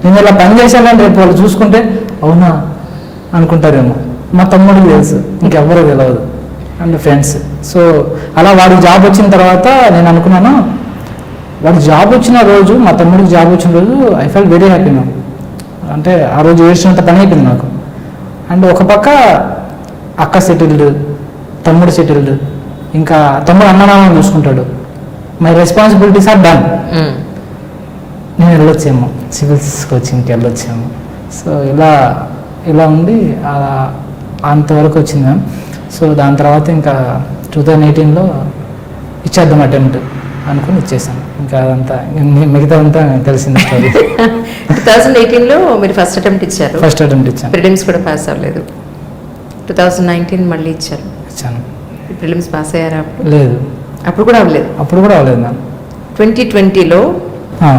నేను ఇలా పని చేశానని రేపు వాళ్ళు చూసుకుంటే అవునా అనుకుంటారేమో. మా తమ్ముడికి తెలుసు, ఇంకెవ్వరూ తెలియదు, అండ్ ఫ్రెండ్స్. సో అలా వాడికి జాబ్ వచ్చిన తర్వాత నేను అనుకున్నాను, వాడికి జాబ్ వచ్చిన రోజు, మా తమ్ముడికి జాబ్ వచ్చిన రోజు ఐ ఫెల్ వెరీ హ్యాపీ. నాకు అంటే ఆ రోజు ఏడ్చినంత పని అయిపోయింది నాకు. అండ్ ఒక పక్క అక్క సెటిల్డ్, తమ్ముడు సెటిల్డ్, ఇంకా తమ్ముడు అన్ననామని చూసుకుంటాడు. My responsibilities are done. నేను వెళ్ళొచ్చేమో సివిల్స్ కోచింగ్కి వెళ్ళొచ్చాము. సో ఇలా ఉండి అంతవరకు వచ్చింది మ్యామ్. సో దాని తర్వాత ఇంకా 2018లో ఇచ్చేద్దాం అటెంప్ట్ అనుకుని ఇచ్చేసాను. ఇంకా అదంతా మిగతా అంతా తెలిసింది. 2018లో మీరు ఫస్ట్ అటెంప్ట్ ఇచ్చారు. ఫస్ట్ అటెంప్ట్ ఇచ్చాను. ప్రిలిమ్స్ కూడా పాస్ అవ్వలేదు. 2019 మళ్ళీ ఇచ్చాను. ప్రిలిమ్స్ పాస్ అయ్యారా? లేదు, అప్పుడు కూడా అవ్వలేదు. మ్యామ్. 2020లో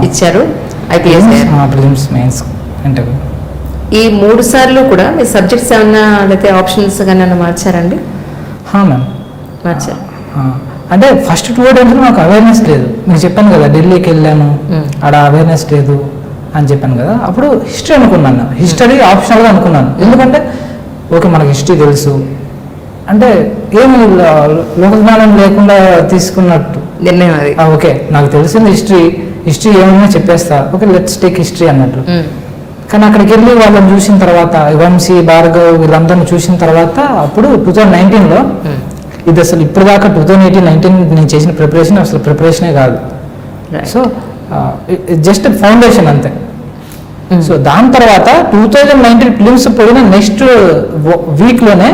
ఇచ్చారు, ఐపీఎస్ ప్రిలిమ్స్ మెయిన్స్ ఇంటర్వ్యూ. ఈ 3 సార్లు కూడా మీ సబ్జెక్ట్స్ ఏమన్నా లేకపోతే ఆప్షన్స్ కానీ మార్చారండి? మ్యామ్ మార్చారు. అంటే ఫస్ట్ 2 అటెంప్ట్స్లో నాకు అవేర్నెస్ లేదు. మీకు చెప్పాను కదా, ఢిల్లీకి వెళ్ళాను, ఆడ అవేర్నెస్ లేదు అని చెప్పాను కదా. అప్పుడు హిస్టరీ అనుకున్నాను, హిస్టరీ ఆప్షనల్గా అనుకున్నాను. ఎందుకంటే ఓకే మనకి హిస్టరీ తెలుసు అంటే ఏమి లోకజ్ఞానం లేకుండా తీసుకున్నట్టు నిర్ణయం అది. ఓకే నాకు తెలిసింది హిస్టరీ ఏమైనా చెప్పేస్తా, ఓకే లెట్స్ టేక్ హిస్టరీ అన్నట్టు. కానీ అక్కడికి వెళ్ళి వాళ్ళని చూసిన తర్వాత, వంశీ, భార్గవ్ వీళ్ళందరినీ చూసిన తర్వాత అప్పుడు 2019లో ఇది అసలు ఇప్పుడు దాకా 2018-19 నేను చేసిన ప్రిపరేషనే కాదు. సో జస్ట్ ఫౌండేషన్ అంతే. సో దాని తర్వాత 2019 ప్రిలిమ్స్ పోయిన నెక్స్ట్ వీక్లోనే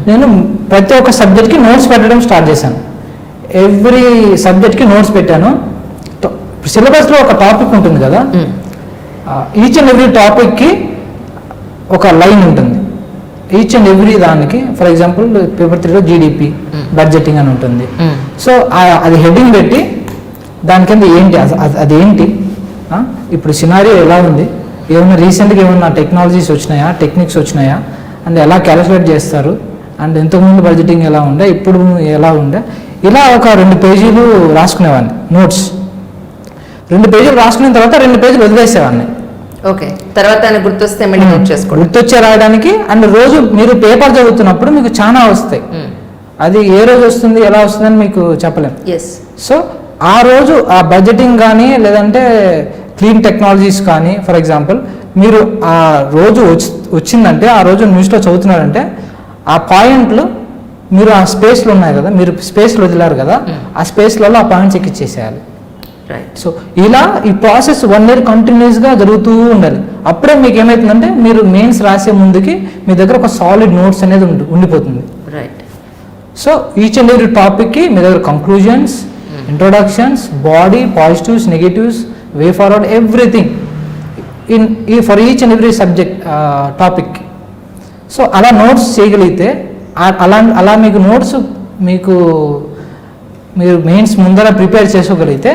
నేను ప్రతి ఒక్క సబ్జెక్ట్కి నోట్స్ పెట్టడం స్టార్ట్ చేశాను. ఎవ్రీ సబ్జెక్ట్కి నోట్స్ పెట్టాను. సిలబస్లో ఒక టాపిక్ ఉంటుంది కదా, ఈచ్ అండ్ ఎవ్రీ టాపిక్కి ఒక లైన్ ఉంటుంది. ఈచ్ అండ్ ఎవ్రీ దానికి, ఫర్ ఎగ్జాంపుల్ పేపర్ 3లో జీడిపి బడ్జెటింగ్ అని ఉంటుంది. సో అది హెడ్డింగ్ పెట్టి దాని కింద ఏంటి అదేంటి, ఇప్పుడు సినారియో ఎలా ఉంది, ఏమైనా రీసెంట్గా ఏమైనా టెక్నాలజీస్ వచ్చినాయా, టెక్నిక్స్ వచ్చినాయా, అండ్ ఎలా క్యాలిక్యులేట్ చేస్తారు, అండ్ ఇంతకుముందు బడ్జెటింగ్ ఎలా ఉండే, ఇప్పుడు ఎలా ఉండే, ఇలా ఒక 2 పేజీలు రాసుకునేవాడిని నోట్స్. 2 పేజీలు రాసుకున్న తర్వాత 2 పేజీలు వదిలేసేవాడిని. ఓకే, తర్వాత గుర్తొస్తే మళ్ళీ నోట్ చేసుకోండి. గుర్తొచ్చే రాయడానికి. అండ్ రోజు మీరు పేపర్ చదువుతున్నప్పుడు మీకు చాలా వస్తాయి, అది ఏ రోజు వస్తుంది ఎలా వస్తుందని మీకు చెప్పలేము. సో ఆ రోజు ఆ బడ్జెటింగ్ కానీ లేదంటే క్లీన్ టెక్నాలజీస్ కానీ, ఫర్ ఎగ్జాంపుల్ మీరు ఆ రోజు వచ్చిందంటే, ఆ రోజు న్యూస్లో చదువుతున్నారంటే ఆ పాయింట్లు మీరు ఆ స్పేస్లో ఉన్నాయి కదా, మీరు స్పేస్లో వదిలారు కదా, ఆ స్పేస్లలో ఆ పాయింట్స్ ఎక్కిచ్చేసేయాలి. సో ఇలా ఈ ప్రాసెస్ 1 year కంటిన్యూస్గా జరుగుతూ ఉండాలి. అప్పుడే మీకు ఏమవుతుందంటే మీరు మెయిన్స్ రాసే ముందుకి మీ దగ్గర ఒక సాలిడ్ నోట్స్ అనేది ఉండిపోతుంది. సో ఈచ్ అండ్ ఎవ్రీ టాపిక్కి మీ దగ్గర conclusions, introductions, body, positives, negatives, way forward, everything for each and every subject topic. So అలా నోట్స్ చేయగలిగితే అలా మీకు నోట్స్ మీరు మెయిన్స్ ముందర ప్రిపేర్ చేసుకోగలిగితే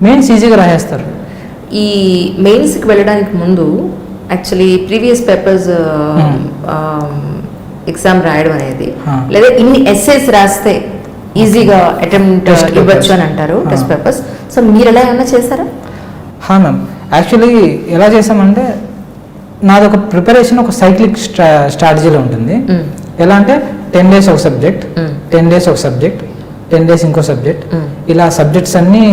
మెయిన్స్ ఈజీగా రాసేస్తారు. ఈ మెయిన్స్కి వెళ్ళడానికి ముందు యాక్చువల్లీ ప్రీవియస్ పేపర్స్ ఎగ్జామ్ రాయడం అనేది లేదా ఇన్ని ఎస్సేస్ రాస్తే ఈజీగా అటెంప్ట్ ఇవ్వచ్చు అని అంటారు టెస్ట్ పేపర్స్. సో మీరు ఎలా ఏమన్నా చేస్తారా? మ్యామ్, యాక్చువల్లీ ఎలా చేసామంటే నాది ఒక ప్రిపరేషన్ ఒక సైక్లిక్ స్ట్రాటజీలో ఉంటుంది. ఎలా అంటే 10 days ఒక సబ్జెక్ట్, 10 days ఒక సబ్జెక్ట్, 10 days ఇంకో సబ్జెక్ట్, ఇలా సబ్జెక్ట్స్ అన్ని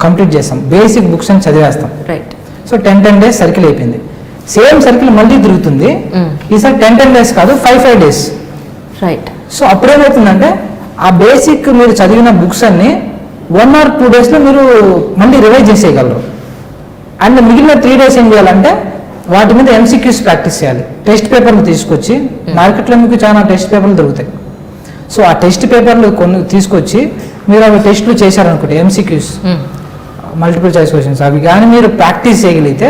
కంప్లీట్ చేస్తాం. బేసిక్ బుక్స్ అని చదివేస్తాం. రైట్. సో 10 days సర్కిల్ అయిపోయింది. సేమ్ సర్కిల్ మళ్ళీ తిరుగుతుంది. ఈసారి 10 days కాదు, 5 days. రైట్. సో అప్పుడేమవుతుందంటే ఆ బేసిక్ మీరు చదివిన బుక్స్ అన్ని 1 or 2 daysలో మీరు మళ్ళీ రివైజ్ చేసేయగలరు. అండ్ మిగిలిన 3 days ఏం చేయాలంటే వాటి మీద MCQs ప్రాక్టీస్ చేయాలి. టెస్ట్ పేపర్లు తీసుకొచ్చి మార్కెట్లో మీకు చాలా టెస్ట్ పేపర్లు దొరుకుతాయి. సో ఆ టెస్ట్ పేపర్లు కొన్ని తీసుకొచ్చి మీరు అవి టెస్ట్లు చేశారనుకోండి, MCQs మల్టిపుల్ చాయిస్ క్వశ్చన్స్, అవి కానీ మీరు ప్రాక్టీస్ చేయగలిగితే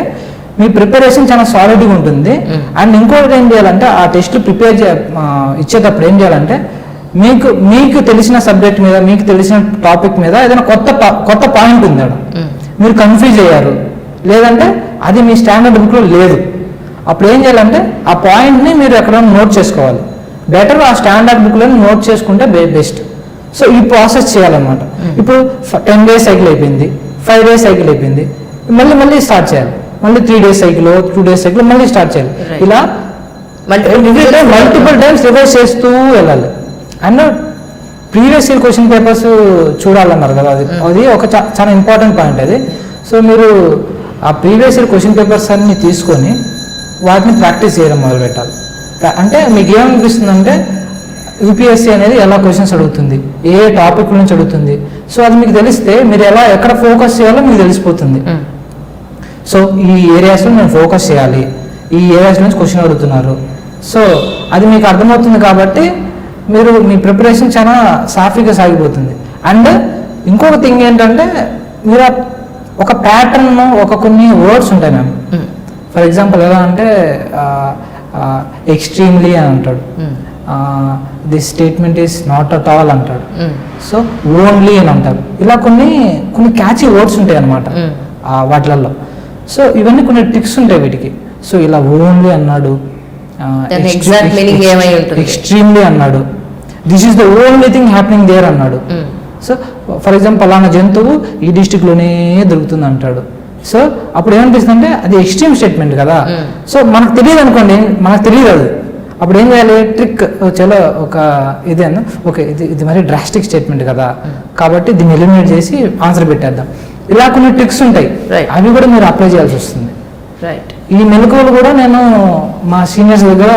మీ ప్రిపరేషన్ చాలా సాలిడ్గా ఉంటుంది. అండ్ ఇంకోటి ఏం చేయాలంటే ఆ టెస్ట్లు ఇచ్చేటప్పుడు ఏం చేయాలంటే మీకు తెలిసిన సబ్జెక్ట్ మీద మీకు తెలిసిన టాపిక్ మీద ఏదైనా కొత్త పాయింట్ ఉంది, మీరు కన్ఫ్యూజ్ అయ్యారు, లేదంటే అది మీ స్టాండర్డ్ బుక్లో లేదు, అప్పుడు ఏం చేయాలంటే ఆ పాయింట్ని మీరు ఎక్కడ నోట్ చేసుకోవాలి. బెటర్ ఆ స్టాండర్డ్ బుక్లో నోట్ చేసుకుంటే బెస్ట్. సో ఈ ప్రాసెస్ చేయాలన్నమాట. ఇప్పుడు 10 days సైకిల్ అయిపోయింది, 5 days సైకిల్ అయిపోయింది, మళ్ళీ స్టార్ట్ చేయాలి. మళ్ళీ 3 days సైకిల్, 2 days సైకిల్ మళ్ళీ స్టార్ట్ చేయాలి. ఇలా మల్టిపుల్ టైమ్స్ రివైజ్ చేస్తూ వెళ్ళాలి. And previous year question papers చూడాలన్నారు కదా, అది ఒక చాలా ఇంపార్టెంట్ పాయింట్ అది. సో మీరు ఆ ప్రీవియస్ ఇయర్ క్వశ్చన్ పేపర్స్ అన్ని తీసుకొని వాటిని ప్రాక్టీస్ చేయడం మొదలు పెట్టాలి. అంటే మీకు ఏమనిపిస్తుంది అంటే యూపీఎస్సీ అనేది ఎలా క్వశ్చన్స్ అడుగుతుంది, ఏ టాపిక్ నుంచి అడుగుతుంది, సో అది మీకు తెలిస్తే మీరు ఎక్కడ ఫోకస్ చేయాలో మీకు తెలిసిపోతుంది. సో ఈ ఏరియాస్లో నేను ఫోకస్ చేయాలి, ఈ ఏరియాస్ నుంచి క్వశ్చన్ అడుగుతున్నారు, సో అది మీకు అర్థమవుతుంది. కాబట్టి మీ ప్రిపరేషన్ చాలా సాఫీగా సాగిపోతుంది. అండ్ ఇంకొక థింగ్ ఏంటంటే మీరు ఒక ప్యాటర్న్, కొన్ని వర్డ్స్ ఉంటాయి మ్యామ్. ఫర్ ఎగ్జాంపుల్ ఎలా అంటే ఎక్స్ట్రీమ్లీ అని అంటాడు, this statement is not at all అంటాడు, సో ఓన్లీ అని అంటారు. ఇలా కొన్ని క్యాచీ వర్డ్స్ ఉంటాయి అన్నమాట వాటిలలో. సో ఇవన్నీ కొన్ని ట్రిక్స్ ఉంటాయి వీటికి. సో ఇలా ఓన్లీ అన్నాడు, ఎక్స్ట్రీమ్లీ అన్నాడు, this is the only thing happening there అన్నాడు. సో ఫర్ ఎగ్జాంపుల్ అలానా జంతువు ఈ డిస్టిక్లోనే దొరుకుతుంది అంటాడు. సో అప్పుడు ఏమనిపిస్తుంది అంటే అది ఎక్స్ట్రీమ్ స్టేట్మెంట్ కదా. సో మనకు తెలియదు అనుకోండి, మనకు తెలియదు అది. అప్పుడు ఏం చేయాలి, ట్రిక్ చలో ఓకే ఇది మరి డ్రాస్టిక్ స్టేట్మెంట్ కదా, కాబట్టి దీన్ని ఎలిమినేట్ చేసి ఆన్సర్ పెట్టేద్దాం. ఇలా కొన్ని ట్రిక్స్ ఉంటాయి, అవి కూడా మీరు అప్లై చేయాల్సి వస్తుంది. ఈ మెలకువలు కూడా నేను మా సీనియర్స్ దగ్గర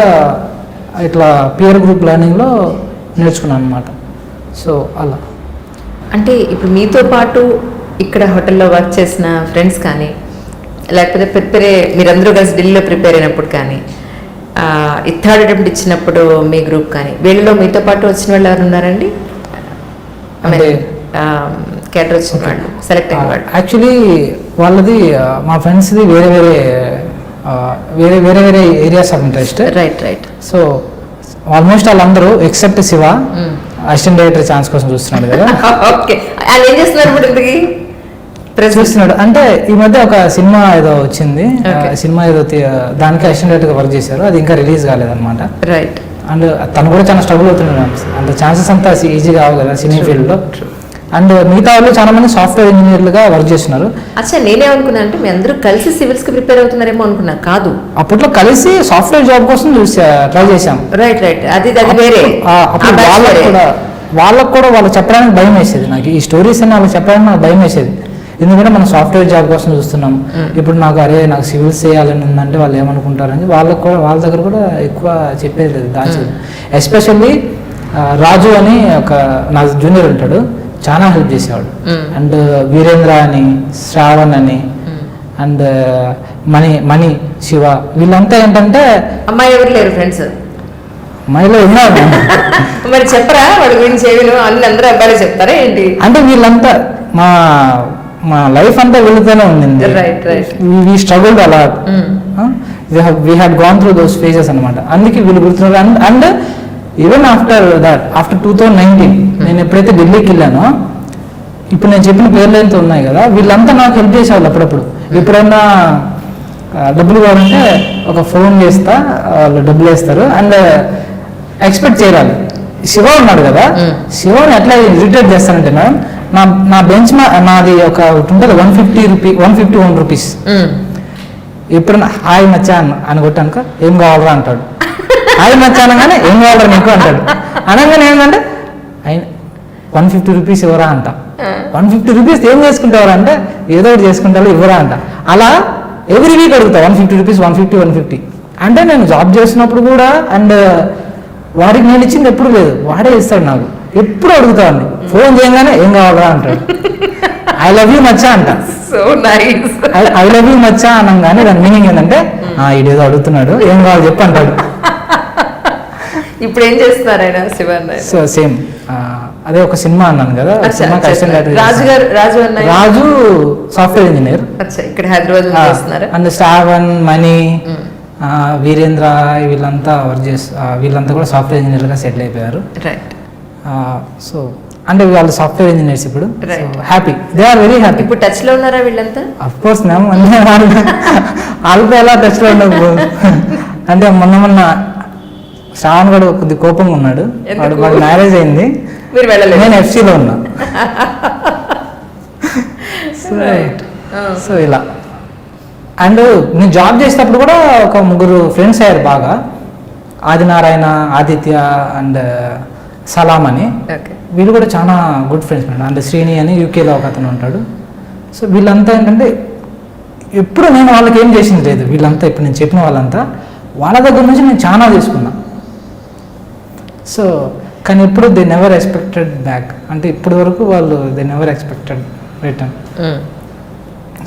ఇట్లా పియర్ గ్రూప్ లెర్నింగ్లో నేర్చుకున్నాను అనమాట. సో అలా అంటే ఇప్పుడు మీతో పాటు ఇక్కడ హోటల్లో వర్క్ చేసిన ఫ్రెండ్స్ కానీ, లేకపోతే మీరందరూ కలిసి ఢిల్లీలో ప్రిపేర్ అయినప్పుడు కానీ, ఈ థర్డ్ అటెంప్ట్ ఇచ్చినప్పుడు మీ గ్రూప్ కానీ, వీళ్ళలో మీతో పాటు వచ్చిన వాళ్ళు ఎవరు ఉన్నారండి? క్యాటర్ వచ్చిన వాళ్ళు, సెలెక్ట్ అయిన వాళ్ళు? యాక్చువల్లీ వాళ్ళది మా ఫ్రెండ్స్ది వేరే areas of interest. Right. So almost వాళ్ళందరూ except Shiva assistant director chance కోసం చూస్తున్నాడు కదా. ఓకే, ఆయన ఏం చేస్తున్నారు ఇప్పుడు? చూస్తున్నాడు అంటే ఈ మధ్య ఒక సినిమా ఏదో వచ్చింది, సినిమా ఏదో దానికి అసిస్టెంట్ డైరెక్టర్గా వర్క్ చేశారు, అది ఇంకా రిలీజ్ కాలేదన్నమాట. రైట్. అండ్ తను కూడా చాలా స్ట్రగుల్ అవుతున్నాడు, అంత ఛాన్సెస్ అంతా ఈజీగా కావు కదా సినీ ఫీల్డ్లో. అండ్ మిగతా వాళ్ళు చాలా మంది సాఫ్ట్వేర్ ఇంజనీర్లుగా వర్క్ చేస్తున్నారు. అచ్చా, నేనేమనుకున్నా అంటే మీ అందరూ కలిసి సివిల్స్ కి ప్రిపేర్ అవుతున్నారేమో అనుకున్నా. కాదు, అప్పట్లో కలిసి సాఫ్ట్వేర్ జాబ్ కోసం ట్రై చేశాం. రైట్. అది వేరే. అప్పుడు వాళ్ళకు కూడా వాళ్ళు చెప్పడానికి భయం వేసేది, నాకు ఈ స్టోరీస్ అని వాళ్ళకి చెప్పడానికి నాకు భయం వేసేది. ఎందుకంటే మనం సాఫ్ట్వేర్ జాబ్ కోసం చూస్తున్నాం, ఇప్పుడు నాకు సివిల్స్ చేయాలని ఉందంటే వాళ్ళు ఏమనుకుంటారని వాళ్ళ దగ్గర కూడా ఎక్కువ చెప్పేది లేదు, దాచేది. ఎస్పెషల్లీ రాజు అని ఒక నా జూనియర్ ఉంటాడు, చాలా హెల్ప్ చేసేవాడు. అండ్ వీరేంద్ర అని, శ్రావణ్ అని, అండ్ మణి, శివ, వీళ్ళంతా ఏంటంటే అమ్మాయి ఎవరు లేరు ఫ్రెండ్స్? అమ్మాయిలో ఉన్నారు. మరి చెప్పరా వాడి గురించి? అందరూ అబ్బాయిలు చెప్తారా ఏంటి? అంటే వీళ్ళంతా మా లైఫ్ అంతా వెళుతూనే ఉండింది. వీ స్ట్రగుల్డ్ అలా, we had gone through those phases అనమాట. అందుకే వీళ్ళు గుర్తున్నారు. అండ్ ఈవెన్ ఆఫ్టర్ 2019 నేను ఎప్పుడైతే ఢిల్లీకి వెళ్ళానో, ఇప్పుడు నేను చెప్పిన పేర్లు అయితే ఉన్నాయి కదా, వీళ్ళంతా నాకు హెల్ప్ చేసేవాళ్ళు. అప్పుడప్పుడు ఎప్పుడైనా డబ్బులు కావాలంటే ఒక ఫోన్ చేస్తా, వాళ్ళు డబ్బులు వేస్తారు. అండ్ ఎక్స్పెక్ట్ చేయాలి. శివ ఉన్నాడు కదా, శివని ఎట్లా ఇరిటేట్ చేస్తానంటే మేడం, నా బెంచ్ నాది ఒక ఉంటుంది 151 రూపీస్. ఎప్పుడన్నా హాయ్ మచ్చా అని కొట్టానుకో ఏం కావాలరా అంటాడు. హాయ్ మచ్చా అనగానే ఏం కావాలరా నీకు అంటాడు. అనగానే ఏంటంటే 150 రూపీస్ ఇవ్వరా అంట. 150 రూపీస్ ఏం చేసుకుంటావరా అంటే ఏదో ఒకటి చేసుకుంటారో ఇవ్వరా అంట. అలా ఎవ్రీ వీక్ అడుగుతా 150 రూపీస్, 150 అంటే నేను జాబ్ చేసినప్పుడు కూడా. అండ్ వాడికి నేను ఇచ్చింది ఎప్పుడు లేదు, వాడే ఇస్తాడు నాకు. ఎప్పుడు అడుగుతాను, ఫోన్ చేయగానే ఏం కావాలరా అంటాడు. ఐ లవ్ యూ మచ్చా అంట. So nice. I love you మచ్చా అనగానే దాని మీనింగ్ ఏంటంటే ఇదేదో అడుగుతున్నాడు, ఏం కావాలి చెప్పు అంటాడు. ఇప్పుడు ఏం చేస్తున్నారు ఆయన శివన్? సో సేమ్ అదే ఒక సినిమా అన్నాను కదా, రాజు సాఫ్ట్వేర్ ఇంజనీర్ ఇక్కడ హైదరాబాద్ చేస్తున్నారు. అండ్ శ్రావణ్, మణి, వీరేంద్ర వీళ్ళంతా వర్క్ వీళ్ళంతా కూడా సాఫ్ట్వేర్ ఇంజనీర్ గా సెటిల్ అయిపోయారు. సో అంటే వాళ్ళు సాఫ్ట్వేర్ ఇంజనీర్స్ ఇప్పుడు. Happy, they are very happy. ఇప్పుడు టచ్ లో ఉన్నారా వీళ్ళంతా? అఫ్ కోర్స్ మ్యామ్, వాళ్ళతో ఎలా టచ్ లో ఉండవు. అంటే మొన్న శ్రావణ్ కూడా కొద్ది కోపంగా ఉన్నాడు. వాడు మ్యారేజ్ అయింది, నేను ఎఫ్సీలో ఉన్నా. సో ఇలా. అండ్ నేను జాబ్ చేసేటప్పుడు కూడా ఒక 3 ఫ్రెండ్స్ అయ్యారు బాగా. ఆదినారాయణ, ఆదిత్య అండ్ సలాం అని. వీళ్ళు కూడా చాలా good friends madam. And Srini అని యూకేలో ఒక అతను ఉంటాడు. సో వీళ్ళంతా ఏంటంటే ఎప్పుడు నేను వాళ్ళకి ఏం చేసింది లేదు. వీళ్ళంతా ఇప్పుడు నేను చెప్పిన వాళ్ళంతా వాళ్ళ దగ్గర నుంచి నేను చాలా తీసుకున్నా. సో కానీ ఎప్పుడు దే నెవర్ ఎక్స్పెక్టెడ్ బ్యాక్. అంటే ఇప్పటి వరకు వాళ్ళు they never expected return.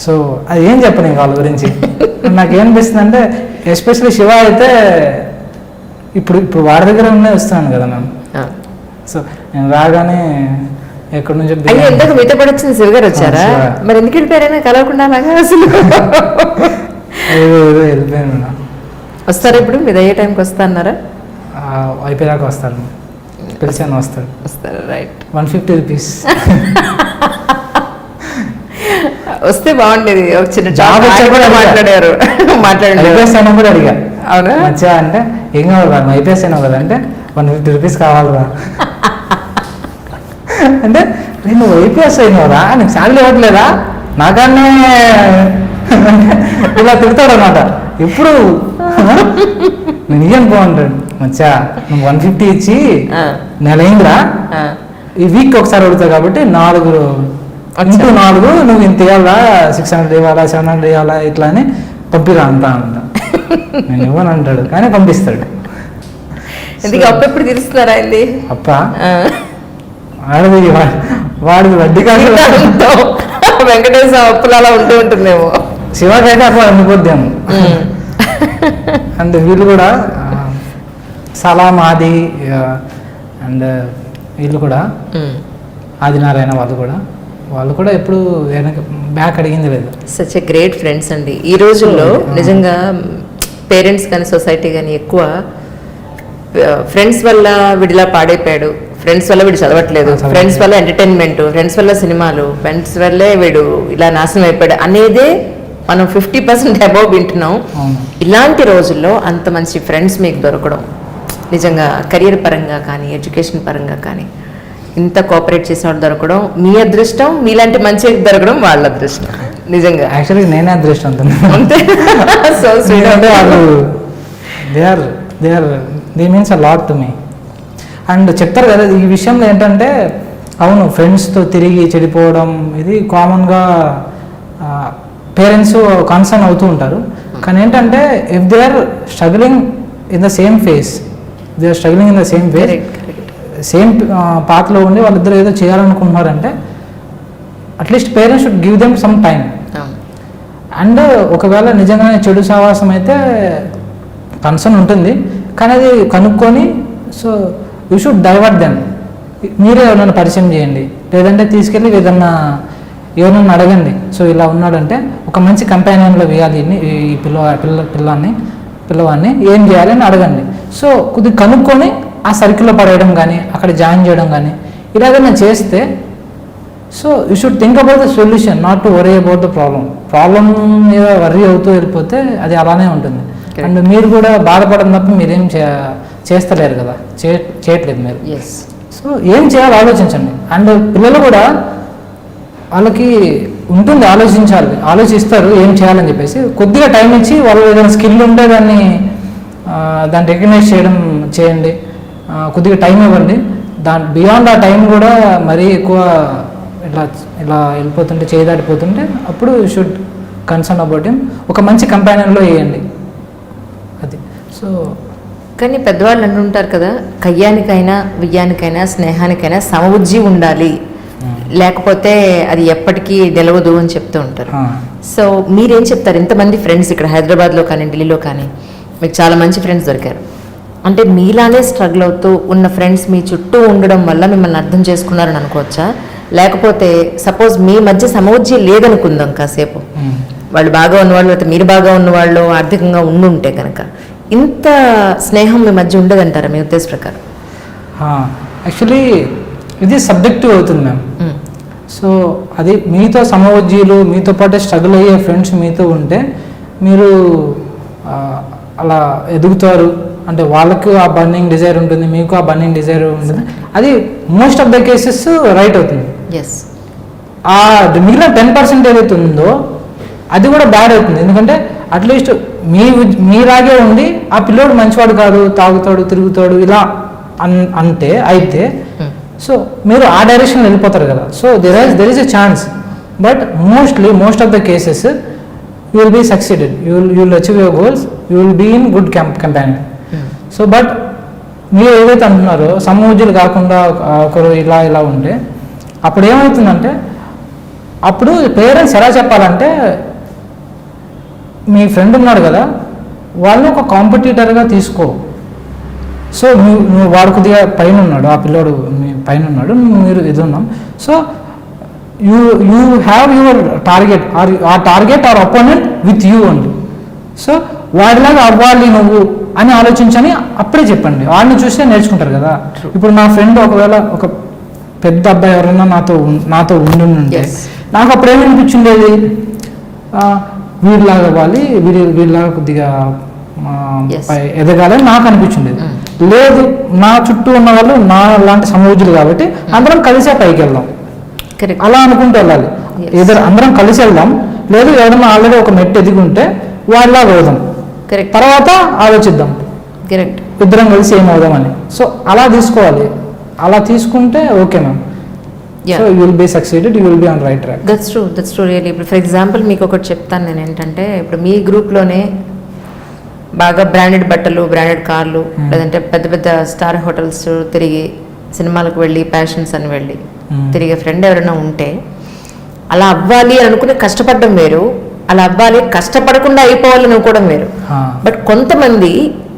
So అది ఏం చెప్పను వాళ్ళ గురించి. నాకేమనిపిస్తుంది అంటే ఎస్పెషల్లీ శివ అయితే ఇప్పుడు వాడి దగ్గర ఉన్నే వస్తున్నాను కదా మ్యామ్. సో నేను రాగానే ఎక్కడి నుంచి ఎందుకు మీతో పాటు వచ్చింది శివ గారు వచ్చారా? మరి ఎందుకు వెళ్ళిపోయారైనా కలవకుండా అసలు వెళ్ళిపోయాను మేడం. వస్తారా ఇప్పుడు? మీరు అయ్యే టైంకి వస్తా అన్నారా? అయిపోయాక వస్తాను, పిలిచాను వస్తారు. రైట్, 150 రూపీస్ వస్తే బాగుండేది. ఒక చిన్న జాబ్ మాట్లాడారు అయిపోయాను కూడా అడిగా. అవునా మచ్చా అంటే ఏం కావాలి, అయిపోయాను కదా అంటే 150 రూపీస్ కావాలరా అంటే నువ్వు ఐపీఎస్ అయినవరా, నీకు శాలరీ ఇవ్వట్లేదా నాకన్నా ఇలా తిడతాడు అనమాట. ఎప్పుడు నేను ఇయ్యను బాగుంటాడు. మచ్చా నువ్వు 150 ఇచ్చి నెల అయిందిరా, ఈ వీక్ ఒకసారి అడుగుతావు కాబట్టి 4 నువ్వు ఇంత ఇవ్వాలా, 600 ఇవ్వాలా, 700 ఇవ్వాలా, ఇట్లా అని పంపిరా అంతా అంట. నేను ఇవ్వను అంటాడు కానీ పంపిస్తాడు. అప్పుడు తెలుస్తున్నారా అయింది అప్ప ఆడది వాడిది వడ్డీ కాదు. వెంకటేశ్వర అప్పులు అలా ఉంటూ ఉంటుందేమో. శివకైతే అప్పుడు అనుకోద్దాము. అండ్ వీళ్ళు కూడా సలాం, ఆది అండ్ వీళ్ళు కూడా ఆదినారాయణ వాళ్ళు కూడా ఎప్పుడు బ్యాక్ అడిగింది లేదు. సచ్ ఎ గ్రేట్ ఫ్రెండ్స్ అండి. ఈ రోజుల్లో నిజంగా పేరెంట్స్ కానీ సొసైటీ కానీ ఎక్కువ ఫ్రెండ్స్ వల్ల వీడిలా పాడైపోయాడు, ఫ్రెండ్స్ వల్ల వీడు చదవట్లేదు, ఫ్రెండ్స్ వల్ల ఎంటర్టైన్మెంట్, ఫ్రెండ్స్ వల్ల సినిమాలు, ఫ్రెండ్స్ వల్లే వీడు ఇలా నాశనం అయిపోయాడు అనేదే మనం 50% అబౌవ్ వింటున్నాం. ఇలాంటి రోజుల్లో అంత మంచి ఫ్రెండ్స్ మీకు దొరకడం నిజంగా కెరియర్ పరంగా కానీ ఎడ్యుకేషన్ పరంగా కానీ ఇంత కోఆపరేట్ చేసేవాడు దొరకడం మీ అదృష్టం, మీలాంటి మంచి దొరకడం వాళ్ళ అదృష్టం. నిజంగా యాక్చువల్లీ నేనే అదృష్టం అంతే. So sweet. అంటే వాళ్ళు they means a lot to me. And చెప్తారు కదా ఈ విషయంలో ఏంటంటే, అవును ఫ్రెండ్స్తో తిరిగి చెడిపోవడం ఇది కామన్గా పేరెంట్స్ కన్సర్న్ అవుతూ ఉంటారు. కానీ ఏంటంటే if they are struggling in the same phase, same పాత్లో ఉండి వాళ్ళిద్దరు ఏదో చేయాలనుకుంటున్నారంటే at least parents should give them some time. And ఒకవేళ నిజంగానే చెడు సావాసం అయితే కన్సర్న్ ఉంటుంది, కానీ అది కనుక్కొని so you should divert them. మీరే ఎవరైనా పరిచయం చేయండి, లేదంటే తీసుకెళ్ళి ఏదన్నా ఎవరైనా అడగండి, సో ఇలా ఉన్నాడంటే ఒక మంచి కంపానియన్లో వేయాలి ఈ పిల్లవాడిని ఏం చేయాలి అని అడగండి. సో కొద్దిగా కనుక్కొని ఆ సర్కిల్లో పడేయడం కానీ అక్కడ జాయిన్ చేయడం కానీ ఇలాగైనా చేస్తే, so you should think about the solution, not to worry about the problem మీద వర్రీ అవుతూ వెళ్ళిపోతే అది అలానే ఉంటుంది. అండ్ మీరు కూడా బాధపడడం తప్ప మీరేం చేస్తలేరు కదా, చేయట్లేదు మీరు. సో ఏం చేయాలో ఆలోచించండి. అండ్ పిల్లలు కూడా వాళ్ళకి ఉంటుంది, ఆలోచిస్తారు ఏం చేయాలని చెప్పేసి. కొద్దిగా టైం ఇచ్చి వాళ్ళు ఏదైనా స్కిల్ ఉంటే దాన్ని రికగ్నైజ్ చేయండి. కొద్దిగా టైం ఇవ్వండి. బియాండ్ ఆ టైం కూడా మరీ ఎక్కువ ఇలా వెళ్ళిపోతుంటే, చేయదాడిపోతుంటే అప్పుడు you should concern about him. ఒక మంచి కంపానియన్లో వేయండి అది. సో కానీ పెద్దవాళ్ళు అంటుంటారు కదా, కయ్యానికైనా వియ్యానికైనా స్నేహానికైనా సమబుద్ధి ఉండాలి, లేకపోతే అది ఎప్పటికీ నిలవదు అని చెప్తూ ఉంటారు. సో మీరేం చెప్తారు? ఇంతమంది ఫ్రెండ్స్ ఇక్కడ హైదరాబాద్లో కానీ ఢిల్లీలో కానీ మీకు చాలా మంచి ఫ్రెండ్స్ దొరికారు. అంటే మీలానే స్ట్రగుల్ అవుతూ ఉన్న ఫ్రెండ్స్ మీ చుట్టూ ఉండడం వల్ల మిమ్మల్ని అర్థం చేసుకున్నారని అనుకోవచ్చా? లేకపోతే సపోజ్ మీ మధ్య సమబుద్ధి లేదనుకుందాం కాసేపు, వాళ్ళు బాగా ఉన్నవాళ్ళు లేకపోతే మీరు బాగా ఉన్నవాళ్ళు ఆర్థికంగా ఉండుంటే కనుక ఇంత స్నేహం మీ మధ్య ఉండదంటారా మీ ఉద్దేశ ప్రకారం? యాక్చువల్లీ ఇది సబ్జెక్టివ్ అవుతుంది మ్యామ్. సో అది మీతో సమవజ్జీలు, మీతో పాటే స్ట్రగుల్ అయ్యే ఫ్రెండ్స్ మీతో ఉంటే మీరు అలా ఎదుగుతారు. అంటే వాళ్ళకు ఆ బర్నింగ్ డిజైర్ ఉంటుంది, మీకు ఆ బర్నింగ్ డిజైర్ ఉంటుంది. అది most of the cases right అవుతుంది. మిగిలిన 10% ఏదైతే ఉందో అది కూడా బ్యాడ్ అవుతుంది. ఎందుకంటే అట్లీస్ట్ మీలాగే ఉండి ఆ పిల్లోడు మంచివాడు కాదు, తాగుతాడు, తిరుగుతాడు ఇలా అయితే సో మీరు ఆ డైరెక్షన్లో వెళ్ళిపోతారు కదా. So there is a chance, but most of the cases you will be succeeded, you will achieve your goals, you will be in good companion. So but మీరు ఏదైతే అంటున్నారో సమూజ్యులు కాకుండా ఒకరు ఇలా ఉంటే అప్పుడు ఏమవుతుందంటే, అప్పుడు పేరెంట్స్ ఎలా చెప్పాలంటే, మీ ఫ్రెండ్ ఉన్నాడు కదా వాళ్ళు ఒక కాంపిటీటర్గా తీసుకో. సో నువ్వు వాడు కొద్దిగా పైన ఉన్నాడు, ఆ పిల్లోడు మీ పైన ఉన్నాడు, మీరు ఇది ఉన్నాం. So you have your target or opponent with you అండి. సో వాడిలాగా అవ్వాలి నువ్వు అని ఆలోచించని అప్పుడే చెప్పండి. వాడిని చూస్తే నేర్చుకుంటారు కదా. ఇప్పుడు నా ఫ్రెండ్ ఒకవేళ ఒక పెద్ద అబ్బాయి ఎవరైనా నాతో ఉంటే నాకు అప్పుడు ఏమనిపించిండేది, వీడిలాగా అవ్వాలి, వీడిలాగా కొద్దిగా ఎదగాలని నాకు అనిపించిండేది. లేదు, నా చుట్టూ ఉన్న వాళ్ళు నా లాంటి సమూహులు కాబట్టి అందరం కలిసే పైకి వెళ్దాం అలా అనుకుంటూ వెళ్ళాలి. ఏదో అందరం కలిసి వెళ్దాం, లేదు ఎవరైనా ఆల్రెడీ ఒక మెట్టు ఎదిగి ఉంటే వాళ్ళలాగా అవుదాం, తర్వాత ఆలోచిద్దాం ఇద్దరం కలిసి ఏమవుదామని. సో అలా తీసుకోవాలి. అలా తీసుకుంటే okay ma'am. So you will be succeeded, you will be on right track. That's true really. ఇప్పుడు ఫర్ ఎగ్జాంపుల్ మీకు ఒకటి చెప్తాను నేను, ఏంటంటే ఇప్పుడు మీ గ్రూప్లోనే బాగా బ్రాండెడ్ బట్టలు, బ్రాండెడ్ కార్లు, లేదంటే పెద్ద పెద్ద స్టార్ హోటల్స్ తిరిగి, సినిమాలకు వెళ్ళి, ప్యాషన్స్ అని వెళ్ళి తిరిగే ఫ్రెండ్ ఎవరైనా ఉంటే, అలా అవ్వాలి అనుకుని కష్టపడడం వేరు, అలా అవ్వాలి కష్టపడకుండా అయిపోవాలని అనుకోవడం వేరు. బట్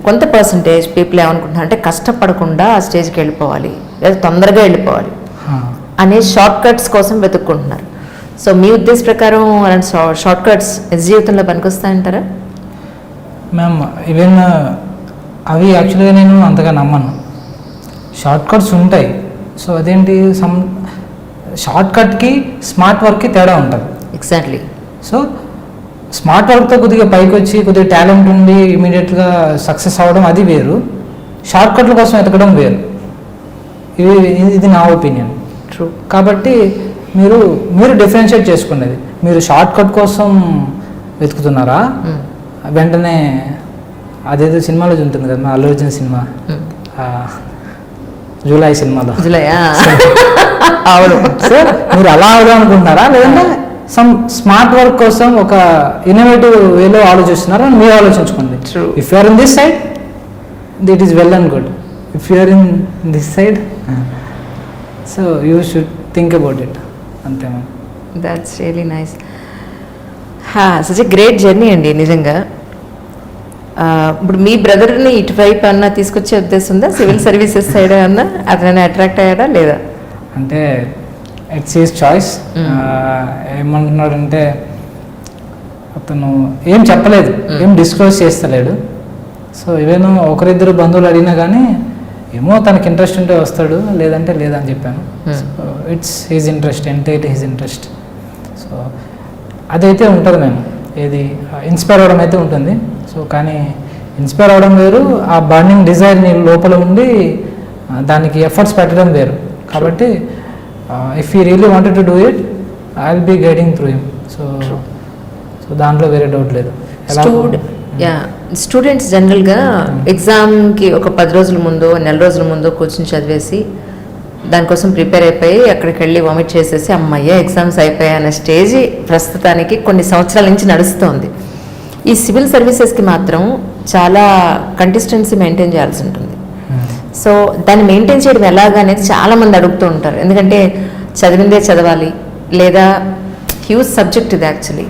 కొంత పర్సంటేజ్ పీపుల్ ఏమనుకుంటున్నారు అంటే కష్టపడకుండా ఆ స్టేజ్కి వెళ్ళిపోవాలి, లేదా తొందరగా వెళ్ళిపోవాలి అనే షార్ట్ కట్స్ కోసం వెతుక్కుంటున్నారు. సో మీ ఉద్దేశ ప్రకారం అలాంటి షార్ట్ కట్స్ జీవితంలో పనికొస్తాయంటారా? మ్యామ్ ఈవెన్ అవి యాక్చువల్గా నేను అంతగా నమ్మను. షార్ట్ కట్స్ ఉంటాయి. సో అదేంటి, షార్ట్ కట్కి స్మార్ట్ వర్క్కి తేడా ఉంటుంది. ఎగ్జాక్ట్లీ. సో స్మార్ట్ వర్క్తో కొద్దిగా పైకి వచ్చి కొద్దిగా టాలెంట్ ఉండి ఇమీడియట్గా సక్సెస్ అవ్వడం అది వేరు, షార్ట్ కట్ల కోసం ఎతకడం వేరు. ఇది నా ఒపీనియన్. ట్రూ. కాబట్టి మీరు డిఫరెన్షియేట్ చేసుకునేది, మీరు షార్ట్ కట్ కోసం వెతుకుతున్నారా, వెంటనే అదేదో సినిమాలో ఉంటుంది కదా, అల్లు అర్జున్ సినిమా జూలై సినిమాలో, అవును. సో మీరు అలా అవుదాం అనుకుంటున్నారా, లేదంటే సమ్ స్మార్ట్ వర్క్ కోసం ఒక ఇన్నోవేటివ్ వేలో ఆలోచిస్తున్నారా అని మీరు ఆలోచించుకోండి. If you're in this side that is well and good. If you're in this side so you should think about it. అంతే ma'am. That's really nice. Such a great journey అండి నిజంగా. ఇప్పుడు మీ బ్రదర్ని ఇటువైపు అన్నా తీసుకొచ్చే ఉద్దేశం ఉందా? సివిల్ సర్వీసెస్ సైడ్ అన్నా అతనైనా అట్రాక్ట్ అయ్యాడా లేదా? అంటే ఇట్స్ హిస్ చాయిస్. ఏమంటున్నాడంటే అతను ఏం చెప్పలేదు, ఏం డిస్క్లోజ్ చేస్తలేడు. సో ఈవెన్ ఒకరిద్దరు బంధువులు అడిగినా కానీ ఏమో తనకి ఇంట్రెస్ట్ ఉంటే వస్తాడు, లేదంటే లేదని చెప్పాను. So it's his interest, entire his interest. So అదైతే ఉంటుంది మేము, ఏది ఇన్స్పైర్ అవ్వడం అయితే ఉంటుంది. సో కానీ ఇన్స్పైర్ అవ్వడం వేరు, ఆ బర్నింగ్ డిజైర్ నీ లోపల ఉండి దానికి ఎఫర్ట్స్ పెట్టడం వేరు. కాబట్టి if you really wanted to do it, I will be guiding through him. So so దాంట్లో వేరే డౌట్ లేదు. స్టూడెంట్స్ జనరల్గా ఎగ్జామ్కి ఒక 10 రోజుల ముందు, నెల రోజుల ముందు కూర్చొని చదివేసి దానికోసం ప్రిపేర్ అయిపోయి అక్కడికి వెళ్ళి వామిట్ చేసేసి అమ్మయ్య ఎగ్జామ్స్ అయిపోయాయి అనే స్టేజ్ ప్రస్తుతానికి కొన్ని సంవత్సరాల నుంచి నడుస్తోంది. ఈ సివిల్ సర్వీసెస్కి మాత్రం చాలా కంసిస్టెన్సీ మెయింటైన్ చేయాల్సి ఉంటుంది. సో దాన్ని మెయింటైన్ చేయడం ఎలాగనేది చాలామంది అడుగుతూ ఉంటారు. ఎందుకంటే చదివిందే చదవాలి, లేదా హ్యూజ్ సబ్జెక్ట్ ఇది యాక్చువల్లీ.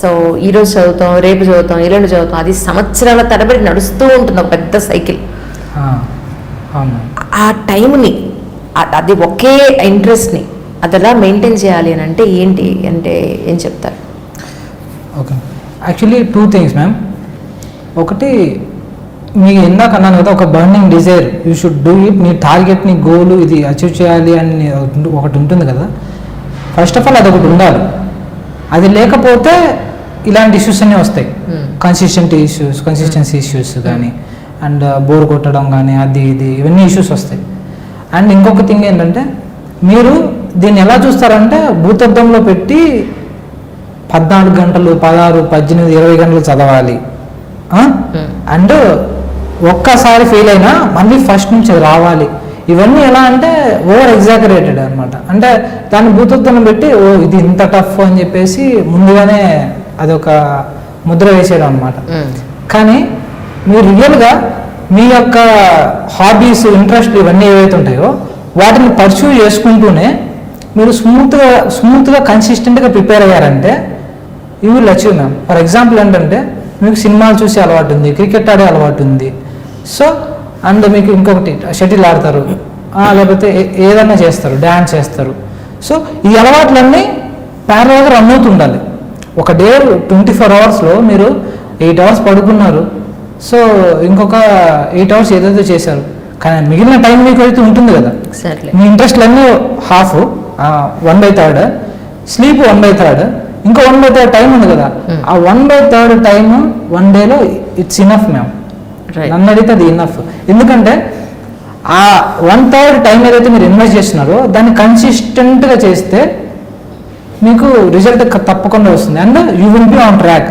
సో ఈరోజు చదువుతాం, రేపు చదువుతాం, ఎల్లుండి చదువుతాం, అది సంవత్సరాల తరబడి నడుస్తూ ఉంటుంది, ఒక పెద్ద సైకిల్. ఆ టైంని, అది ఒకే ఇంట్రెస్ట్ని అది ఎలా మెయింటైన్ చేయాలి అని అంటే ఏంటి అంటే ఏం చెప్తారు? Okay, actually 2 things ma'am. ఒకటి, మీకు ఇందాక అన్నాను కదా, ఒక burning desire, you should do it. నీ టార్గెట్, నీ గోల్ ఇది అచీవ్ చేయాలి అని ఒకటి ఉంటుంది కదా. ఫస్ట్ ఆఫ్ ఆల్ అది ఒకటి ఉండాలి. అది లేకపోతే ఇలాంటి ఇష్యూస్ అన్నీ వస్తాయి. కన్సిస్టెన్సీ ఇష్యూస్ కానీ, అండ్ బోర్ కొట్టడం కానీ, అది ఇది ఇవన్నీ ఇష్యూస్ వస్తాయి. అండ్ ఇంకొక థింగ్ ఏంటంటే, మీరు దీన్ని ఎలా చూస్తారంటే భూతద్దంలో పెట్టి 14 గంటలు, 16, 18, 20 గంటలు చదవాలి, అండ్ ఒక్కసారి ఫెయిల్ అయినా మళ్ళీ ఫస్ట్ నుంచి అది రావాలి. ఇవన్నీ ఎలా అంటే ఓవర్ ఎగ్జాగరేటెడ్ అనమాట. అంటే దాన్ని భూతత్వం పెట్టి ఓ ఇది ఇంత టఫ్ అని చెప్పేసి ముందుగానే అదొక ముద్ర వేసేయడం అనమాట. కానీ మీరు రియల్గా మీ యొక్క హాబీస్, ఇంట్రెస్ట్ ఇవన్నీ ఏవైతే ఉంటాయో వాటిని పర్సూ చేసుకుంటూనే మీరు స్మూత్గా కన్సిస్టెంట్గా ప్రిపేర్ అయ్యారంటే you will achieve ma'am. For example ఏంటంటే, మీకు సినిమాలు చూసే అలవాటు ఉంది, క్రికెట్ ఆడే అలవాటు ఉంది. సో అండ్ మీకు ఇంకొకటి షటిల్ ఆడతారు, లేకపోతే ఏదైనా చేస్తారు, డ్యాన్స్ చేస్తారు. సో ఈ అలవాట్లన్నీ ప్యారల్గా రన్ అవుతుండాలి. ఒక డే 24 అవర్స్లో మీరు 8 hours పడుకున్నారు, సో ఇంకొక 8 hours ఏదైతే చేశారు, కానీ మిగిలిన టైం మీకు అయితే ఉంటుంది కదా. మీ ఇంట్రెస్ట్లన్నీ హాఫ్, 1/3 స్లీప్, 1/3 ఇంకో 1/3 టైం ఉంది కదా. ఆ 1/3 టైం 1 డేలో ఇట్స్ ఇనఫ్ మ్యామ్. నన్ను అడిగితే అది ఇనఫ్. ఎందుకంటే ఆ 1/3 టైం ఏదైతే మీరు ఇన్వెస్ట్ చేస్తున్నారో దాన్ని కన్సిస్టెంట్గా చేస్తే మీకు రిజల్ట్ తప్పకుండా వస్తుంది. And you will be on track.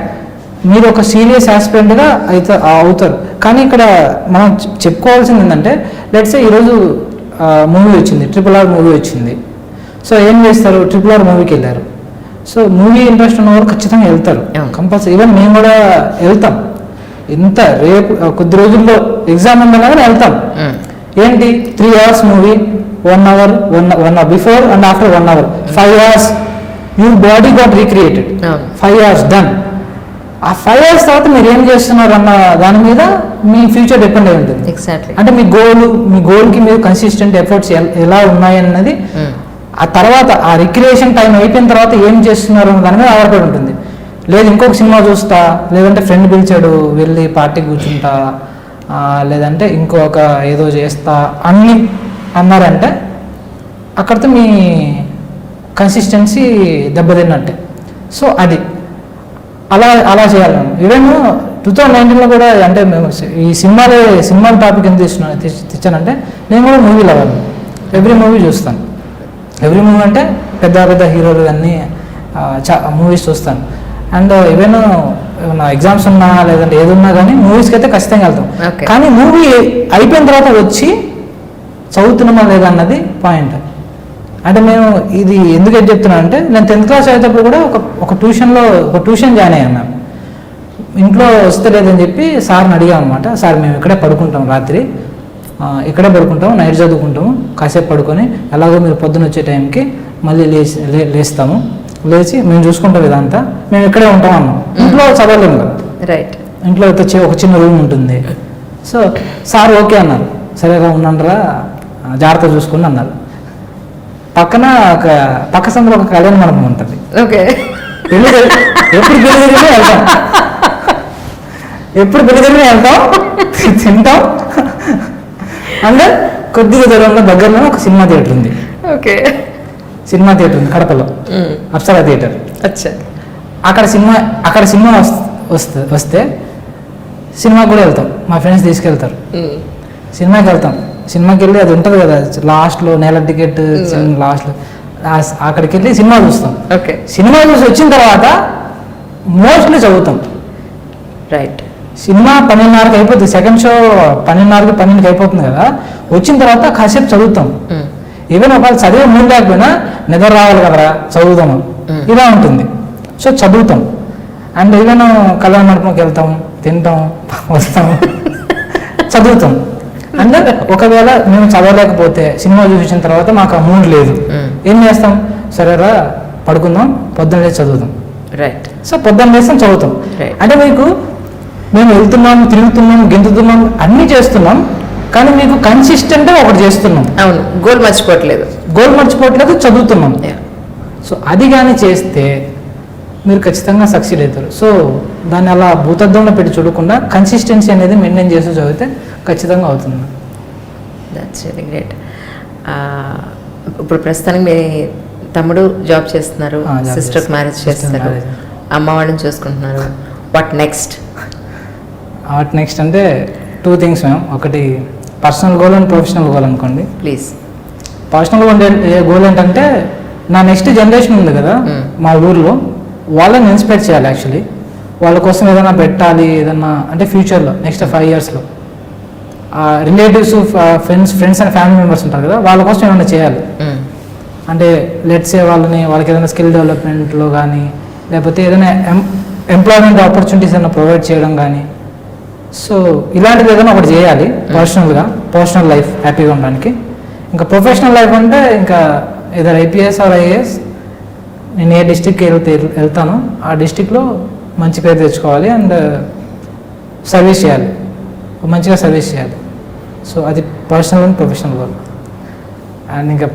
మీరు ఒక సీరియస్ ఆస్పిరెంట్గా అయితే అవుతారు. కానీ ఇక్కడ మనం చెప్పుకోవాల్సింది ఏంటంటే, లెట్స్ సే ఈరోజు మూవీ వచ్చింది, RRR మూవీ వచ్చింది. సో ఏం చేస్తారు, RRR మూవీకి వెళ్ళారు. సో మూవీ ఇంట్రెస్ట్ ఉన్న వాళ్ళు ఖచ్చితంగా వెళ్తారు, కంపల్సరీ. ఈవెన్ మేము కూడా వెళ్తాం. ఇంత రేపు కొద్ది రోజుల్లో ఎగ్జామ్ ఉందన్నా కానీ వెళ్తాం. ఏంటి 3 hours movie, 1 hour, 1 hour before and after 1 hour, 5 hours your body got recreated. 5 hours done. ఆ 5 hours తర్వాత మీరు ఏం చేస్తున్నారు అన్న దాని మీద మీ ఫ్యూచర్ డిపెండ్ అయి ఉంటుంది. అంటే మీ గోల్కి మీరు కన్సిస్టెంట్ ఎఫర్ట్స్ ఎలా ఉన్నాయన్నది ఆ తర్వాత, ఆ రిక్రియేషన్ టైం అయిపోయిన తర్వాత ఏం చేస్తున్నారు అన్న దాని మీద ఆధారపడి ఉంటుంది. లేదు ఇంకొక సినిమా చూస్తా, లేదంటే ఫ్రెండ్ పిలిచాడు వెళ్ళి పార్టీకి కూర్చుంటా, లేదంటే ఇంకొక ఏదో చేస్తా అన్ని అన్నారంటే అక్కడితో మీ కన్సిస్టెన్సీ దెబ్బతిన్నట్టే. సో అది అలా చేయాలి మేము. ఈవెన్ 2019లో కూడా, అంటే మేము ఈ సినిమాల టాపిక్ ఎంత తెచ్చానంటే, నేను కూడా మూవీలు అవ్వాలి. ఎవ్రీ మూవీ చూస్తాను. ఎవ్రీ మూవీ అంటే పెద్ద హీరోలు అన్నీ మూవీస్ చూస్తాను. అండ్ ఈవెన్ నా ఎగ్జామ్స్ ఉన్నా లేదంటే ఏదున్నా కానీ మూవీస్కి అయితే ఖచ్చితంగా వెళ్తాం. కానీ మూవీ అయిపోయిన తర్వాత వచ్చి చదువుతున్నామా లేదా అన్నది పాయింట్. అంటే మేము ఇది ఎందుకు చెప్తున్నాను అంటే, నేను 10th class అయ్యేటప్పుడు కూడా ఒక ట్యూషన్ జాయిన్ అయ్యాను. ఇంట్లో వస్తే లేదని చెప్పి సార్ని అడిగాం అనమాట. సార్ మేము ఇక్కడే పడుకుంటాం, రాత్రి ఇక్కడే పడుకుంటాం, నైట్ చదువుకుంటాము, కాసేపు పడుకొని ఎలాగో మీరు పొద్దున వచ్చే టైంకి మళ్ళీ లేస్తాము, లేచి మేము చూసుకుంటాం ఇదంతా, మేము ఇక్కడే ఉంటాం అన్నాం. ఇంట్లో చదవలేము కదా, రైట్. ఇంట్లో అయితే ఒక చిన్న రూమ్ ఉంటుంది. సో సార్ ఓకే అన్నారు, సరేగా ఉండండిరా, జాగ్రత్త చూసుకుని అన్నారు. పక్కన ఒక పక్క సందులో ఒక కళ్యాణ మండపం ఉంటుంది. ఓకే. ఎప్పుడు పెళ్లి జరిగినా వెళ్తాం, ఎప్పుడు పెళ్లి జరిగినా వెళ్తాం, తింటాం. అంటే కొద్దిగా దూరంలో దగ్గరలో ఒక సినిమా థియేటర్ ఉంది. ఓకే. సినిమా థియేటర్ ఉంది కడపలో, అప్సరా థియేటర్. అచ్చా. అక్కడ సినిమా వస్తే సినిమాకి కూడా వెళ్తాం, మా ఫ్రెండ్స్ తీసుకెళ్తారు. సినిమాకి వెళ్తాం, సినిమాకి వెళ్ళి అది ఉంటుంది కదా లాస్ట్లో నెల టికెట్ లాస్ట్లో అక్కడికి వెళ్ళి సినిమా చూస్తాం. ఓకే. సినిమా చూసి వచ్చిన తర్వాత మోస్ట్లీ చదువుతాం. రైట్. సినిమా 12:30కి అయిపోతుంది, సెకండ్ షో 12:30కి 12కి అయిపోతుంది కదా, వచ్చిన తర్వాత కాసేపు చదువుతాం. ఈవెన్ ఒకవేళ చదివే మూడు లేకపోయినా నిద్ర రావాలి కదరా చదువుదాము, ఇలా ఉంటుంది. సో చదువుతాం. అండ్ ఈవెన్ కళ్యాణ మండపంకి వెళ్తాం, తింటాం, వస్తాం, చదువుతాం. అంటే ఒకవేళ మేము చదవలేకపోతే సినిమా చూసిన తర్వాత మాకు ఆ మూడ్ లేదు, ఏం చేస్తాం, సరేరా పడుకుందాం, పొద్దున్న లేచి చదువుతాం. రైట్. సో పొద్దున్న లేస్తాం, చదువుతాం. అంటే మీకు మేము వెళ్తున్నాం, తిరుగుతున్నాం, గెంతుతున్నాం, అన్నీ చేస్తున్నాం, కానీ మీకు కన్సిస్టెంట్గా ఒకటి చేస్తున్నాం. అవును, గోల్ మర్చిపోవట్లేదు, చదువుతున్నాం. సో అది కానీ చేస్తే మీరు ఖచ్చితంగా సక్సీడ్ అవుతారు. సో దాన్ని అలా భూతద్దంలో పెట్టి చూడకుండా కన్సిస్టెన్సీ అనేది మెయింటైన్ చేస్తూ చదివితే ఖచ్చితంగా అవుతుంది. That's really great. ఇప్పుడు ప్రస్తుతానికి మీ తమ్ముడు జాబ్ చేస్తున్నారు, సిస్టర్కి మ్యారేజ్ చేస్తున్నారు, అమ్మ వాళ్ళని చూసుకుంటున్నారు. వాట్ నెక్స్ట్ అంటే 2 things మ్యామ్. ఒకటి personal goal and professional goal అనుకోండి. ప్లీజ్. పర్సనల్ గోల్ ఏంటంటే నా నెక్స్ట్ జనరేషన్ ఉంది కదా మా ఊర్లో, వాళ్ళని ఇన్స్పైర్ చేయాలి. యాక్చువల్లీ వాళ్ళ కోసం ఏదైనా పెట్టాలి, ఏదన్నా అంటే ఫ్యూచర్లో నెక్స్ట్ 5 yearsలో relatives, friends and family members ఉంటారు కదా, వాళ్ళ కోసం ఏమైనా చేయాలి. అంటే లెట్స్ సే వాళ్ళకి ఏదైనా స్కిల్ డెవలప్మెంట్లో కానీ, లేకపోతే ఏదైనా ఎంప్లాయ్మెంట్ ఆపర్చునిటీస్ ఏమైనా ప్రొవైడ్ చేయడం కానీ. సో ఇలాంటిది ఏదైనా ఒకటి చేయాలి పర్సనల్ లైఫ్ హ్యాపీగా ఉండడానికి. ఇంకా ప్రొఫెషనల్ లైఫ్ అంటే ఇంకా ఏదో ఐపీఎస్ ఆర్ ఐఏఎస్, నేను ఏ డిస్టిక్కి వెళ్తానో ఆ డిస్టిక్లో మంచి పేరు తెచ్చుకోవాలి అండ్ సర్వీస్ చేయాలి, మంచిగా సర్వీస్ చేయాలి. సో అది personal and professional goal. And ఇంకా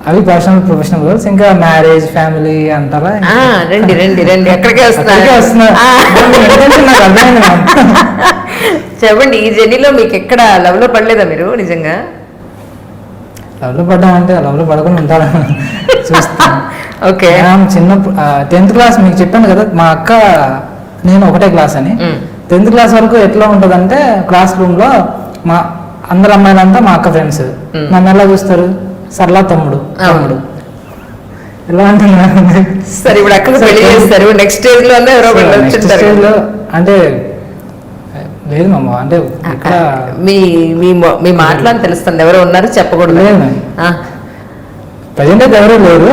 అవి పర్సనల్ ప్రొఫెషనల్ గోల్స్. ఇంకా మ్యారేజ్, ఫ్యామిలీ అంటారా? రండి ఎక్కడికే వస్తున్నారు. చెప్పండి, ఈ జర్నీలో మీకు ఎక్కడ లవ్లో పడలేదా మీరు? నిజంగా లవ్లో పడ్డామంటే లవ్లో పడకుండా ఉంటారా చూస్తాను. ఓకే. చిన్నప్పుడు 10th క్లాస్ మీకు చెప్పాను కదా, మా అక్క నేను ఒకటే క్లాస్ అని. 10th క్లాస్ వరకు ఎట్లా ఉంటుందంటే క్లాస్ రూమ్లో మా అందరు అమ్మాయిలంతా మా అక్క ఫ్రెండ్స్. నన్ను ఎలా చూస్తారు, సర్లా తమ్ముడు ఎలా అంటున్నారు. సరే, ఇప్పుడు అక్కడ పెళ్లి చేస్తారు, నెక్స్ట్ స్టేజ్ లో అంటే లేదు మామ, అంటే ఇక్కడ మీ మాటలో అని తెలుస్తుంది. ఎవరో ఉన్నారు చెప్పకూడదు. లేదు ప్రజెంట్ అయితే ఎవరూ లేరు,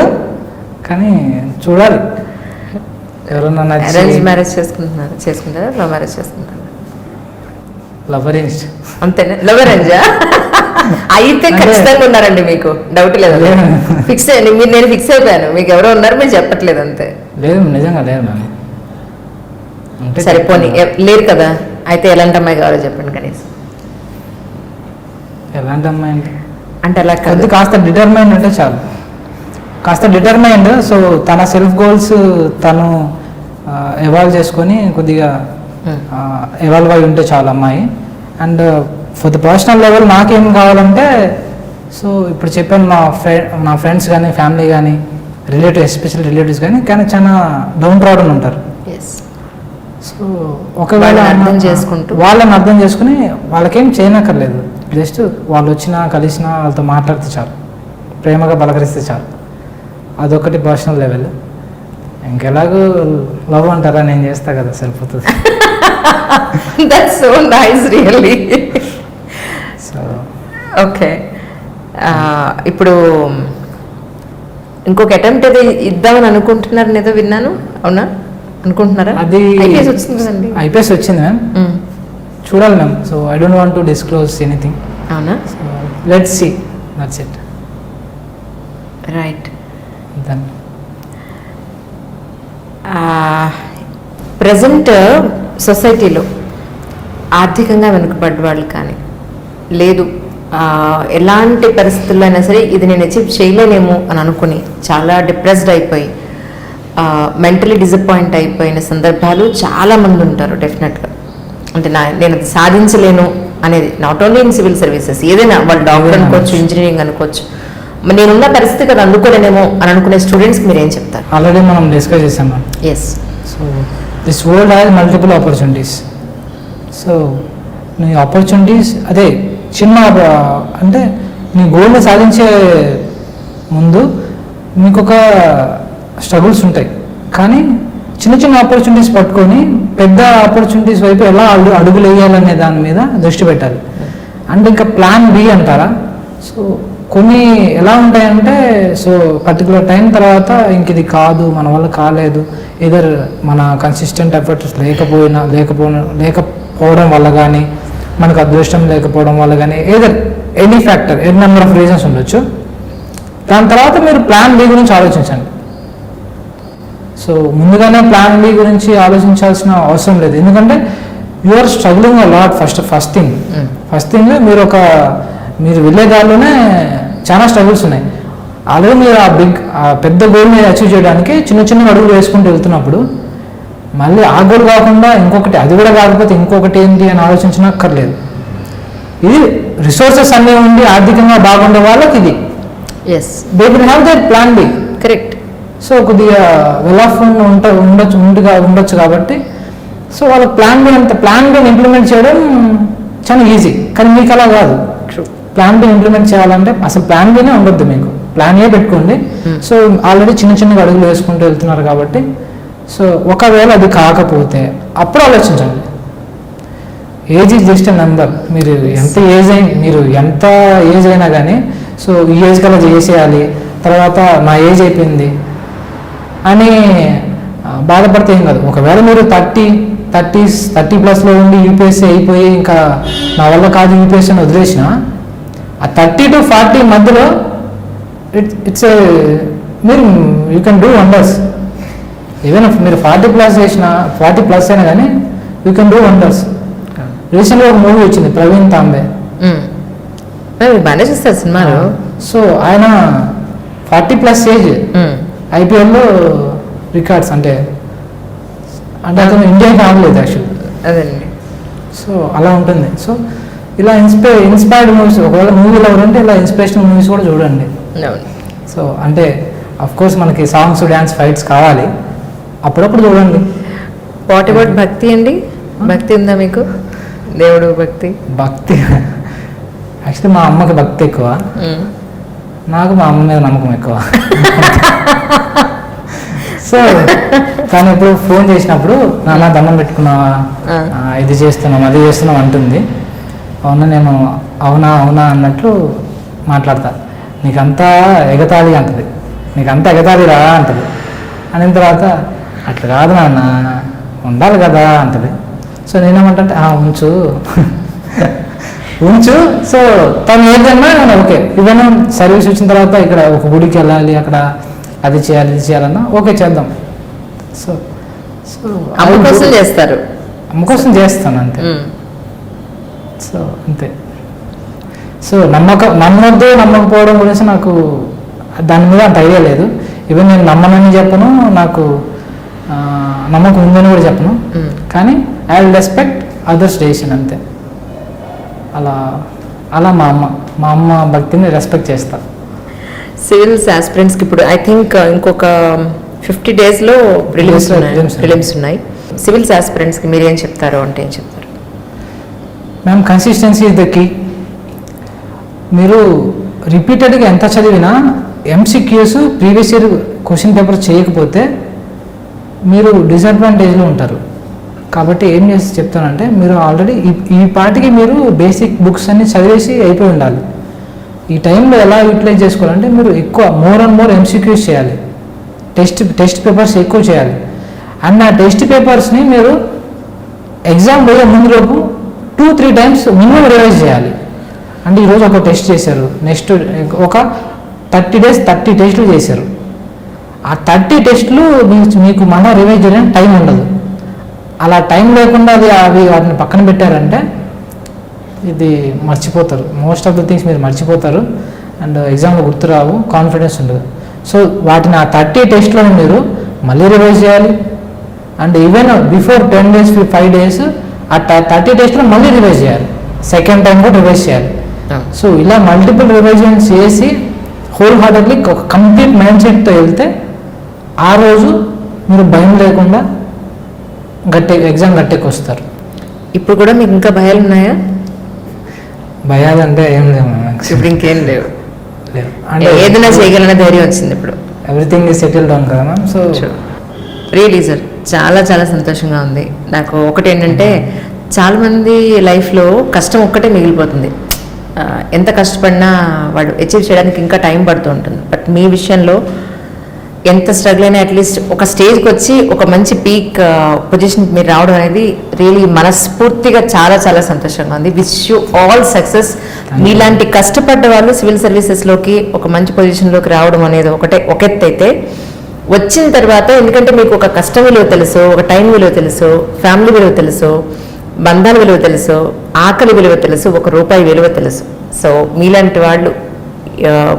కానీ చూడాలి ఎవరన్నా. అరేంజ్ మ్యారేజ్ చేసుకుంటారా లవ్ మ్యారేజ్ చేసుకుంటారా? Love arrange. అంతేనా? లవ్ అరేంజా? అయితే ఖచ్చితంగా ఉన్నారండి, మీకు డౌట్ లేదు. ఫిక్స్ అయ్యండి మీరు. నేను ఫిక్స్ అయిపోయాను, మీకు ఎవరో ఉన్నారు, మీరు చెప్పట్లేదు అంతే. లేదు నిజంగా లేదు మ్యామ్. సరిపోని లేరు కదా, అయితే ఎలాంటి అమ్మాయి కావాలో చెప్పండి కనీసం. ఎలాంటి అమ్మాయి అంటే అలా కాదు, కాస్త డిటర్మైండ్ అంటే చాలు. కాస్త డిటర్మైండ్. సో తన సెల్ఫ్ గోల్స్ తను ఎవాల్వ్ చేసుకొని కొద్దిగా ఎవాల్వ్ అయి ఉంటే చాలు అమ్మాయి. And for the personal level నాకేం కావాలంటే, సో ఇప్పుడు చెప్పాను నా ఫ్రెండ్స్ కానీ, ఫ్యామిలీ కానీ, ఎస్పెషల్ రిలేటివ్స్ కానీ చాలా డౌన్ ట్రాడన్ ఉంటారు. సో ఒకవేళ వాళ్ళని అర్థం చేసుకుని వాళ్ళకేం చేయనక్కర్లేదు, జస్ట్ వాళ్ళు వచ్చినా కలిసినా వాళ్ళతో మాట్లాడితే చాలు, ప్రేమగా పలకరిస్తే చాలు. అదొకటి పర్సనల్ లెవెల్. ఇంకెలాగో లవ్ అంటారా, నేను చేస్తా కదా, సరిపోతుంది. That's so nice, really. So okay. ఇప్పుడు ఇంకొక అటెంప్ట్ ఏదో ఇద్దామని అనుకుంటున్నారు, ఏదో విన్నాను, అవునా? అనుకుంటున్నారా? అది ఐపీఎస్ వచ్చింది కదండి. ఐపీఎస్ వచ్చింది మ్యామ్, చూడాలి ma'am. So I don't want to disclose anything. అవునా? So let's see, that's it. Right. Then present సొసైటీలో ఆర్థికంగా వెనుకబడ్డ వాళ్ళు కానీ, లేదు ఎలాంటి పరిస్థితుల్లో అయినా సరే ఇది నేను అచీవ్ చేయలేనేమో అని అనుకుని చాలా డిప్రెస్డ్ అయిపోయి మెంటలీ డిసప్పాయింట్ అయిపోయిన సందర్భాలు చాలామంది ఉంటారు డెఫినెట్గా. అంటే నేను అది సాధించలేను అనేది not only in civil services, ఏదైనా వాళ్ళు డాక్టర్ అనుకోవచ్చు, ఇంజనీరింగ్ అనుకోవచ్చు, నేనున్న పరిస్థితి అది అందుకోలేనేమో అని అనుకునే స్టూడెంట్స్కి మీరు ఏం చెప్తారు? ఆల్రెడీ మనం డిస్కస్ చేసాం ma'am. Yes. So this world has multiple opportunities. So నీ ఆపర్చునిటీస్ అదే చిన్న అంటే నీ గోల్ని సాధించే ముందు మీకు ఒక స్ట్రగుల్స్ ఉంటాయి, కానీ చిన్న చిన్న ఆపర్చునిటీస్ పట్టుకొని పెద్ద ఆపర్చునిటీస్ వైపు ఎలా అడుగులు వేయాలనే దాని మీద దృష్టి పెట్టాలి. అంటే ఇంకా ప్లాన్ బి అంటారా, సో కొన్ని ఎలా ఉంటాయంటే సో పర్టికులర్ టైం తర్వాత ఇంక ఇది కాదు, మన వల్ల కాలేదు, ఏదర్ మన కన్సిస్టెంట్ ఎఫర్ట్స్ లేకపోవడం వల్ల కానీ, మనకు అదృష్టం లేకపోవడం వల్ల కానీ, either any factor, any number of reasons ఉండొచ్చు. దాని తర్వాత మీరు ప్లాన్ బి గురించి ఆలోచించండి. సో ముందుగానే ప్లాన్ బి గురించి ఆలోచించాల్సిన అవసరం లేదు, ఎందుకంటే you are struggling a lot. First thing మీరు వెళ్ళే దారిలోనే చాలా స్ట్రగుల్స్ ఉన్నాయి. ఆల్రెడీ మీరు ఆ పెద్ద గోల్ని అచీవ్ చేయడానికి చిన్న చిన్న అడుగులు వేసుకుంటూ వెళ్తున్నప్పుడు మళ్ళీ ఆ గోల్ కాకుండా ఇంకొకటి, అది కూడా కాకపోతే ఇంకొకటి ఏంటి అని ఆలోచించనక్కర్లేదు. ఇది రిసోర్సెస్ అన్నీ ఉండి ఆర్థికంగా బాగుండే వాళ్ళకి ఇది they will have that plan B. Correct. So కొద్దిగా వెల్ ఆఫ్ ఉండొచ్చు కాబట్టి సో వాళ్ళ ప్లాన్ బిని ఇంప్లిమెంట్ చేయడం చాలా ఈజీ. కానీ మీకు అలా కాదు. ప్లాన్ బి ఇంప్లిమెంట్ చేయాలంటే అసలు ప్లాన్ బినే ఉండొద్దు, మీకు ప్లాన్ ఏ పెట్టుకోండి. సో ఆల్రెడీ చిన్న చిన్న అడుగులు వేసుకుంటూ వెళ్తున్నారు కాబట్టి సో ఒకవేళ అది కాకపోతే అప్పుడు ఆలోచించండి. Age is just a number. మీరు ఎంత ఏజ్ అయినా కానీ సో ఈ ఏజ్ కల్లా చేసేయాలి, తర్వాత నా ఏజ్ అయిపోయింది అని బాధపడితే ఏం కాదు. ఒకవేళ మీరు 30+ ఉండి యూపీఎస్సీ అయిపోయి ఇంకా నా వల్ల కాదు యూపీఎస్సీ అని వదిలేసిన ఆ 30 to 40 మధ్యలో ఇట్స్ మీరు you can do wonders. Even మీరు 40+ అయినా కానీ యూ కెన్ డూ వండర్స్. రీసెంట్గా ఒక మూవీ వచ్చింది, ప్రవీణ్ తాంబే, బాగా చూస్తారు సినిమాలో. సో ఆయన 40+ ఏజ్ ఐపీఎల్లో రికార్డ్స్ అంటే అతను ఇండియాకి ఆగలేదు యాక్చువల్లీ. అదండి. సో అలా ఉంటుంది. సో ఇలా ఇన్స్పైర్డ్ మూవీస్, ఒకవేళ మూవీలో ఎవరంటే ఇలా ఇన్స్పిరేషనల్ మూవీస్ కూడా చూడండి. సో అంటే కోర్స్ మనకి సాంగ్స్, డ్యాన్స్, ఫైట్స్ కావాలి, అప్పుడప్పుడు చూడండి. వాట్ అబౌట్ భక్తి అండి? భక్తి ఉందా మీకు? దేవుడు భక్తి యాక్చువల్లీ మా అమ్మకి భక్తి ఎక్కువ, నాకు మా అమ్మ మీద నమ్మకం ఎక్కువ. సో తను ఇప్పుడు ఫోన్ చేసినప్పుడు నాన్న దండం పెట్టుకున్నావా, ఇది చేస్తున్నాం అది చేస్తున్నాం అంటుంది. నేను అవునా అన్నట్లు మాట్లాడతా. నీకంతా ఎగతాళి అంటది, నీకంతా ఎగతాళి రా అంటది. అనిన తర్వాత అట్లా కాదు నాన్న, ఉండాలి కదా అంటది. సో నేనేమంటే ఉంచు. సో తను ఏదన్నా నేను ఓకే, ఏదైనా సర్వీస్ వచ్చిన తర్వాత ఇక్కడ ఒక గుడికి వెళ్ళాలి, అక్కడ అది చేయాలి ఇది చేయాలన్నా ఓకే చేద్దాం. సో అమ్మ కోసం చేస్తారు, అమ్మ కోసం చేస్తాను అంతే. సో అంతే. సో నమ్మొద్దు నమ్మకపోవడం గురించి నాకు దాని మీద అంత ఐడియా లేదు. ఈవెన్ నేను నమ్మనని చెప్పను, నాకు నమ్మకం ఉందని కూడా చెప్పను, కానీ I will respect others decision అంతే. అలా మా అమ్మ భక్తిని రెస్పెక్ట్ చేస్తా. సివిల్స్ ఆస్పిరెంట్స్కి ఇప్పుడు ఐ థింక్ ఇంకొక 50 daysలో ప్రిలిమ్స్ ఉన్నాయి. సివిల్స్ ఆస్పిరెంట్స్కి మీరు ఏం చెప్తారో అంటే ఏం చెప్తారు? Ma'am, consistency is the key. మీరు రిపీటెడ్గా ఎంత చదివినా MCQs previous year question paper చేయకపోతే మీరు డిసడ్వాంటేజ్లో ఉంటారు. కాబట్టి ఏం చేసి చెప్తానంటే, మీరు ఆల్రెడీ ఈ పాటికి మీరు బేసిక్ బుక్స్ అన్ని చదివేసి అయిపోయి ఉండాలి. ఈ టైంలో ఎలా యూటిలైజ్ చేసుకోవాలంటే మీరు ఎక్కువ మోర్ అండ్ మోర్ ఎంసీక్యూస్ చేయాలి, టెస్ట్ పేపర్స్ ఎక్కువ చేయాలి. అండ్ ఆ టెస్ట్ పేపర్స్ని మీరు ఎగ్జామ్ పోయే ముందులోపు 2-3 times మినిమం రివైజ్ చేయాలి. అంటే ఈరోజు ఒక టెస్ట్ చేశారు, నెక్స్ట్ ఒక 30 days 30 టెస్టులు చేశారు. ఆ 30 టెస్టులు మీకు మళ్ళీ రివైజ్ చేయడానికి టైం ఉండదు. అలా టైం లేకుండా వాటిని పక్కన పెట్టారంటే ఇది మర్చిపోతారు. మోస్ట్ ఆఫ్ ద థింగ్స్ మీరు మర్చిపోతారు అండ్ ఎగ్జామ్లో గుర్తురావు, కాన్ఫిడెన్స్ ఉండదు. సో వాటిని ఆ 30 టెస్ట్లో మీరు మళ్ళీ రివైజ్ చేయాలి. And even before 10 days 5 days ఆ 30 టెస్ట్లో మళ్ళీ రివైజ్ చేయాలి. సెకండ్ టైం కూడా రివైజ్ చేయాలి. సో ఇలా మల్టిపుల్ రివైజన్స్ చేసి హోల్ హార్టెడ్లీ ఒక కంప్లీట్ మైండ్ సెట్తో వెళ్తే ఆ రోజు మీరు భయం లేకుండా ఎగ్జామ్ గట్టెక్కి వస్తారు. ఇప్పుడు కూడా మీకు ఇంకా భయాలు ఉన్నాయా? భయాలు అంటే ఏం లేవు, ఇప్పుడు ఇంకేం లేవు, అంటే ఏదైనా చేయగలన ధైర్యం వచ్చింది ఇప్పుడు. ఎవ్రీథింగ్ ఈజ్ సెటిల్డ్ డౌన్ కదా మ్యామ్. సో రియలీ సార్ చాలా చాలా సంతోషంగా ఉంది. నాకు ఒకటి ఏంటంటే చాలామంది లైఫ్లో కష్టం ఒక్కటే మిగిలిపోతుంది. ఎంత కష్టపడినా వాడు అచీవ్ చేయడానికి ఇంకా టైం పడుతూ ఉంటుంది. బట్ మీ విషయంలో ఎంత స్ట్రగుల్ అయినా అట్లీస్ట్ ఒక స్టేజ్కి వచ్చి ఒక మంచి పీక్ పొజిషన్కి మీరు రావడం అనేది రియలీ మనస్ఫూర్తిగా చాలా చాలా సంతోషంగా ఉంది. Wish you all success. మీలాంటి కష్టపడ్డ వాళ్ళు సివిల్ సర్వీసెస్లోకి ఒక మంచి పొజిషన్లోకి రావడం అనేది ఒక ఎత్తు అయితే, వచ్చిన తర్వాత ఎందుకంటే మీకు ఒక కష్టం విలువ తెలుసు, ఒక టైం విలువ తెలుసు, ఫ్యామిలీ విలువ తెలుసు, బంధాల విలువ తెలుసు, ఆకలి విలువ తెలుసు, ₹1 విలువ తెలుసు. సో మీలాంటి వాళ్ళు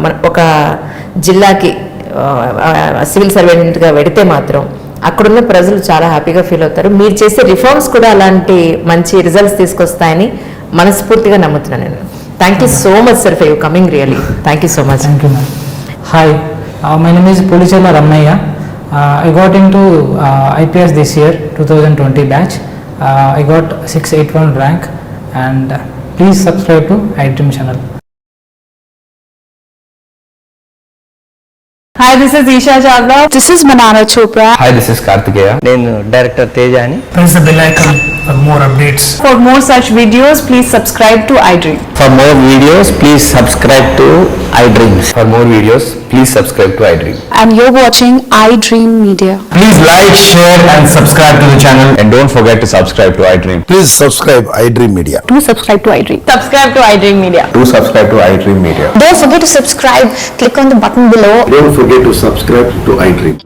మన ఒక జిల్లాకి సివిల్ సర్వెంట్గా వెడితే మాత్రం అక్కడున్న ప్రజలు చాలా హ్యాపీగా ఫీల్ అవుతారు. మీరు చేసే రిఫార్మ్స్ కూడా అలాంటి మంచి రిజల్ట్స్ తీసుకొస్తాయని మనస్ఫూర్తిగా నమ్ముతున్నాను నేను. Thank you so much sir for you coming. Really thank you so much. Thank you ma'am. Hi, my name is Pulichella Ramaiah. I got into IPS this year 2020 batch. I got 681 rank and please subscribe to iDream channel. Hi, this is Isha Chavla. This is Manana Chopra. Hi, this is Kartikeya. నేను director తేజాని. Press the bell icon for more updates. For more such videos, please subscribe to iDream. For more videos, please subscribe to iDreams. For more videos, please subscribe to iDream. And you're watching iDream Media. Please like, share and subscribe to the channel. And don't forget to subscribe to iDream. Please subscribe iDream Media. Do subscribe to iDream. Subscribe to iDream Media. Do subscribe to iDream Media. Don't forget to subscribe. Click on the button below. Don't forget to subscribe to iDream.